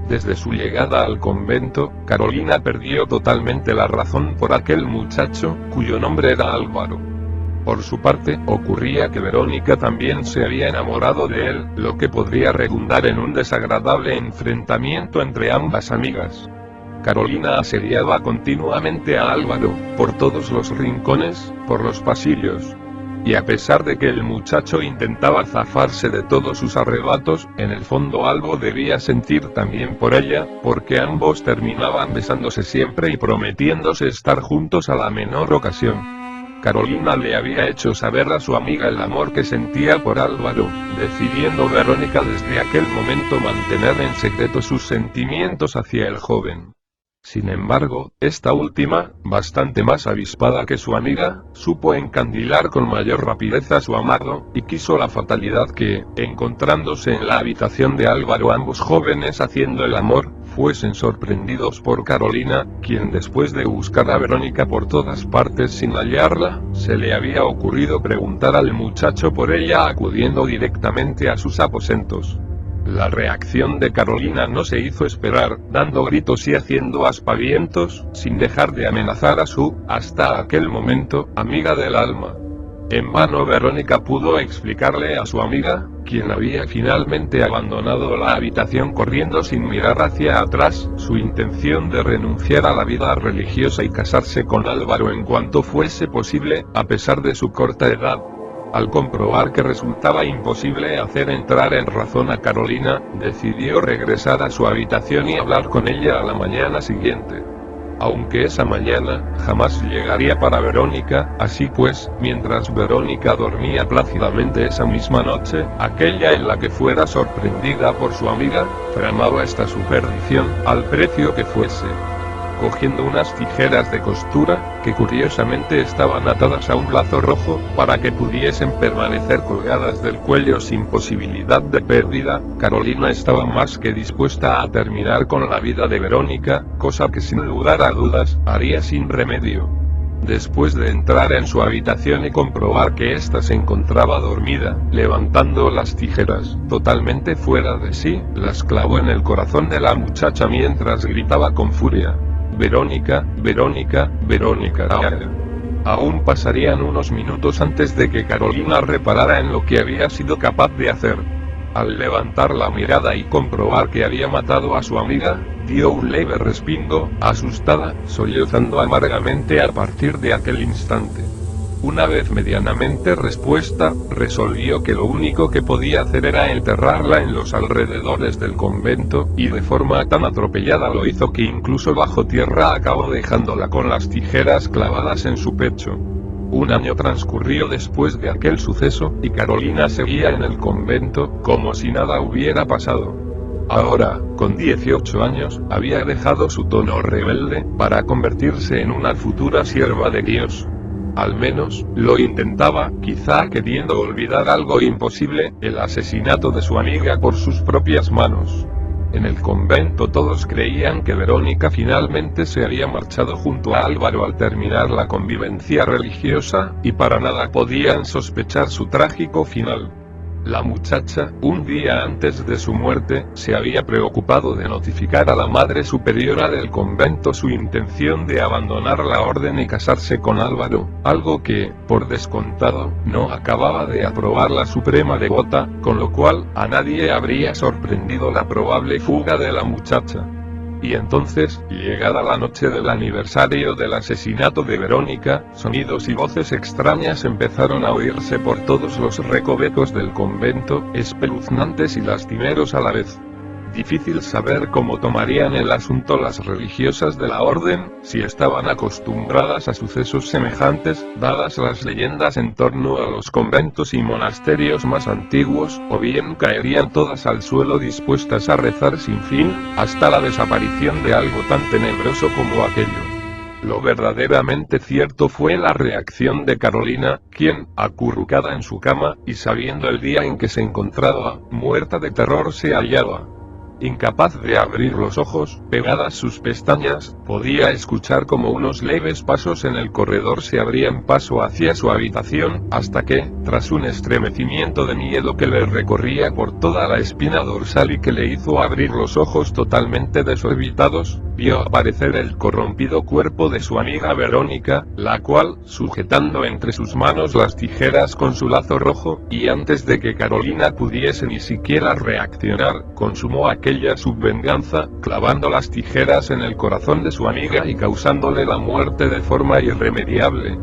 Desde su llegada al convento, Carolina perdió totalmente la razón por aquel muchacho, cuyo nombre era Álvaro. Por su parte, ocurría que Verónica también se había enamorado de él, lo que podría redundar en un desagradable enfrentamiento entre ambas amigas. Carolina asediaba continuamente a Álvaro, por todos los rincones, por los pasillos. Y a pesar de que el muchacho intentaba zafarse de todos sus arrebatos, en el fondo algo debía sentir también por ella, porque ambos terminaban besándose siempre y prometiéndose estar juntos a la menor ocasión. Carolina le había hecho saber a su amiga el amor que sentía por Álvaro, decidiendo Verónica desde aquel momento mantener en secreto sus sentimientos hacia el joven. Sin embargo, esta última, bastante más avispada que su amiga, supo encandilar con mayor rapidez a su amado, y quiso la fatalidad que, encontrándose en la habitación de Álvaro ambos jóvenes haciendo el amor, fuesen sorprendidos por Carolina, quien después de buscar a Verónica por todas partes sin hallarla, se le había ocurrido preguntar al muchacho por ella acudiendo directamente a sus aposentos. La reacción de Carolina no se hizo esperar, dando gritos y haciendo aspavientos, sin dejar de amenazar a su, hasta aquel momento, amiga del alma. En vano Verónica pudo explicarle a su amiga, quien había finalmente abandonado la habitación corriendo sin mirar hacia atrás, su intención de renunciar a la vida religiosa y casarse con Álvaro en cuanto fuese posible, a pesar de su corta edad. Al comprobar que resultaba imposible hacer entrar en razón a Carolina, decidió regresar a su habitación y hablar con ella a la mañana siguiente. Aunque esa mañana jamás llegaría para Verónica, así pues, mientras Verónica dormía plácidamente esa misma noche, aquella en la que fuera sorprendida por su amiga, tramaba esta su perdición, al precio que fuese. Cogiendo unas tijeras de costura, que curiosamente estaban atadas a un lazo rojo, para que pudiesen permanecer colgadas del cuello sin posibilidad de pérdida, Carolina estaba más que dispuesta a terminar con la vida de Verónica, cosa que sin lugar a dudas, haría sin remedio. Después de entrar en su habitación y comprobar que ésta se encontraba dormida, levantando las tijeras, totalmente fuera de sí, las clavó en el corazón de la muchacha mientras gritaba con furia: Verónica, Verónica, Verónica. Aún pasarían unos minutos antes de que Carolina reparara en lo que había sido capaz de hacer. Al levantar la mirada y comprobar que había matado a su amiga, dio un leve respingo, asustada, sollozando amargamente a partir de aquel instante. Una vez medianamente respuesta, resolvió que lo único que podía hacer era enterrarla en los alrededores del convento, y de forma tan atropellada lo hizo que incluso bajo tierra acabó dejándola con las tijeras clavadas en su pecho. Un año transcurrió después de aquel suceso, y Carolina seguía en el convento, como si nada hubiera pasado. Ahora, con 18 años, había dejado su tono rebelde, para convertirse en una futura sierva de Dios. Al menos, lo intentaba, quizá queriendo olvidar algo imposible, el asesinato de su amiga por sus propias manos. En el convento todos creían que Verónica finalmente se había marchado junto a Álvaro al terminar la convivencia religiosa, y para nada podían sospechar su trágico final. La muchacha, un día antes de su muerte, se había preocupado de notificar a la Madre Superiora del convento su intención de abandonar la orden y casarse con Álvaro, algo que, por descontado, no acababa de aprobar la Suprema Devota, con lo cual, a nadie habría sorprendido la probable fuga de la muchacha. Y entonces, llegada la noche del aniversario del asesinato de Verónica, sonidos y voces extrañas empezaron a oírse por todos los recovecos del convento, espeluznantes y lastimeros a la vez. Difícil saber cómo tomarían el asunto las religiosas de la orden, si estaban acostumbradas a sucesos semejantes, dadas las leyendas en torno a los conventos y monasterios más antiguos, o bien caerían todas al suelo dispuestas a rezar sin fin, hasta la desaparición de algo tan tenebroso como aquello. Lo verdaderamente cierto fue la reacción de Carolina, quien, acurrucada en su cama, y sabiendo el día en que se encontraba, muerta de terror se hallaba. Incapaz de abrir los ojos, pegadas sus pestañas, podía escuchar como unos leves pasos en el corredor se abrían paso hacia su habitación, hasta que, tras un estremecimiento de miedo que le recorría por toda la espina dorsal y que le hizo abrir los ojos totalmente desorbitados, vio aparecer el corrompido cuerpo de su amiga Verónica, la cual, sujetando entre sus manos las tijeras con su lazo rojo, y antes de que Carolina pudiese ni siquiera reaccionar, consumó aquella subvenganza, clavando las tijeras en el corazón de su amiga y causándole la muerte de forma irremediable.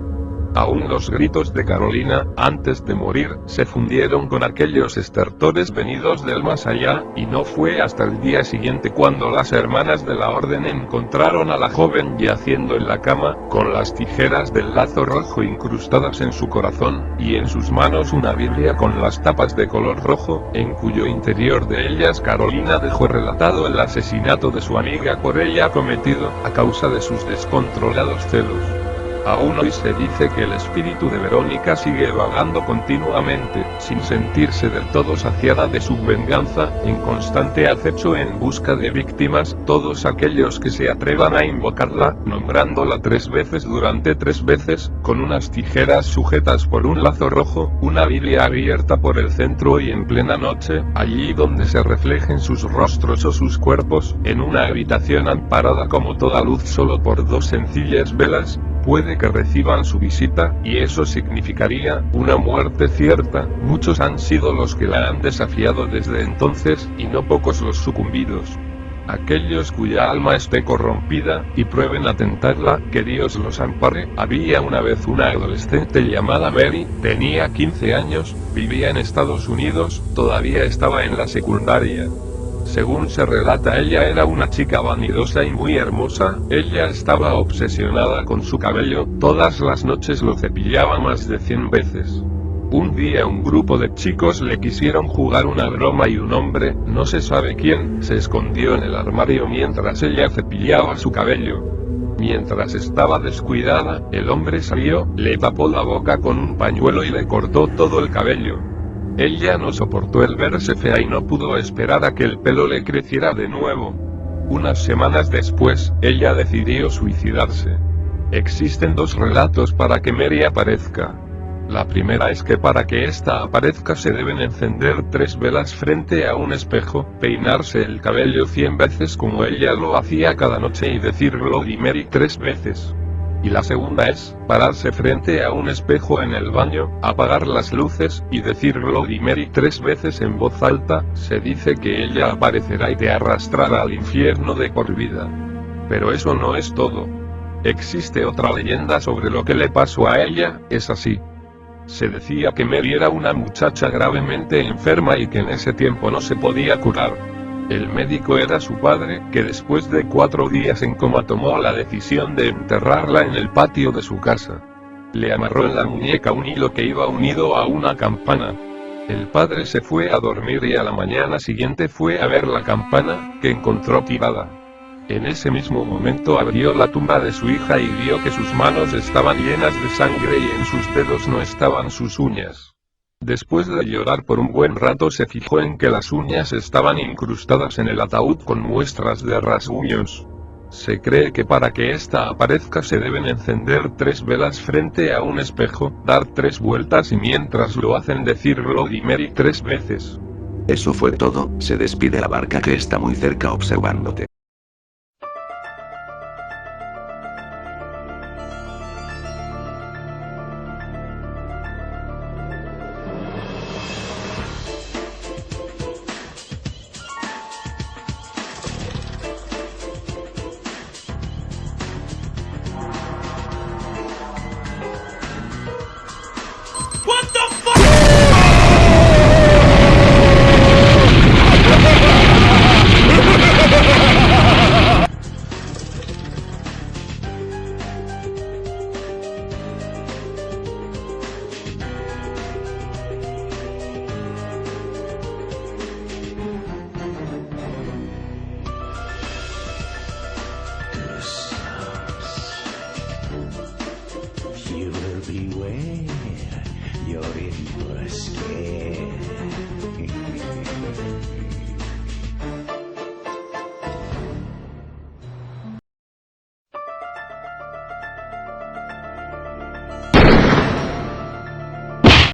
Aún los gritos de Carolina, antes de morir, se fundieron con aquellos estertores venidos del más allá, y no fue hasta el día siguiente cuando las hermanas de la orden encontraron a la joven yaciendo en la cama, con las tijeras del lazo rojo incrustadas en su corazón, y en sus manos una Biblia con las tapas de color rojo, en cuyo interior de ellas Carolina dejó relatado el asesinato de su amiga por ella cometido, a causa de sus descontrolados celos. Aún hoy se dice que el espíritu de Verónica sigue vagando continuamente, sin sentirse del todo saciada de su venganza, en constante acecho en busca de víctimas, todos aquellos que se atrevan a invocarla, nombrándola 3 veces durante 3 veces, con unas tijeras sujetas por un lazo rojo, una Biblia abierta por el centro y en plena noche, allí donde se reflejen sus rostros o sus cuerpos, en una habitación amparada como toda luz solo por 2 sencillas velas, puede que reciban su visita, y eso significaría una muerte cierta. Muchos han sido los que la han desafiado desde entonces, y no pocos los sucumbidos. Aquellos cuya alma esté corrompida, y prueben a tentarla, que Dios los ampare. Había una vez una adolescente llamada Mary, tenía 15 años, vivía en Estados Unidos, todavía estaba en la secundaria. Según se relata, ella era una chica vanidosa y muy hermosa. Ella estaba obsesionada con su cabello, todas las noches lo cepillaba más de 100 veces. Un día un grupo de chicos le quisieron jugar una broma y un hombre, no se sabe quién, se escondió en el armario mientras ella cepillaba su cabello. Mientras estaba descuidada, el hombre salió, le tapó la boca con un pañuelo y le cortó todo el cabello. Ella no soportó el verse fea y no pudo esperar a que el pelo le creciera de nuevo. Unas semanas después, ella decidió suicidarse. Existen 2 relatos para que Mary aparezca. La primera es que para que ésta aparezca se deben encender 3 velas frente a un espejo, peinarse el cabello 100 veces como ella lo hacía cada noche y decir Bloody Mary 3 veces. Y la segunda es, pararse frente a un espejo en el baño, apagar las luces, y decir Bloody Mary 3 veces en voz alta. Se dice que ella aparecerá y te arrastrará al infierno de por vida. Pero eso no es todo. Existe otra leyenda sobre lo que le pasó a ella. Es así. Se decía que Mary era una muchacha gravemente enferma y que en ese tiempo no se podía curar. El médico era su padre, que después de 4 días en coma tomó la decisión de enterrarla en el patio de su casa. Le amarró en la muñeca un hilo que iba unido a una campana. El padre se fue a dormir y a la mañana siguiente fue a ver la campana, que encontró tirada. En ese mismo momento abrió la tumba de su hija y vio que sus manos estaban llenas de sangre y en sus dedos no estaban sus uñas. Después de llorar por un buen rato se fijó en que las uñas estaban incrustadas en el ataúd con muestras de rasguños. Se cree que para que ésta aparezca se deben encender 3 velas frente a un espejo, dar 3 vueltas y mientras lo hacen decir Bloody Mary 3 veces. Eso fue todo. Se despide la barca que está muy cerca observándote. You will beware, you're in for a scare.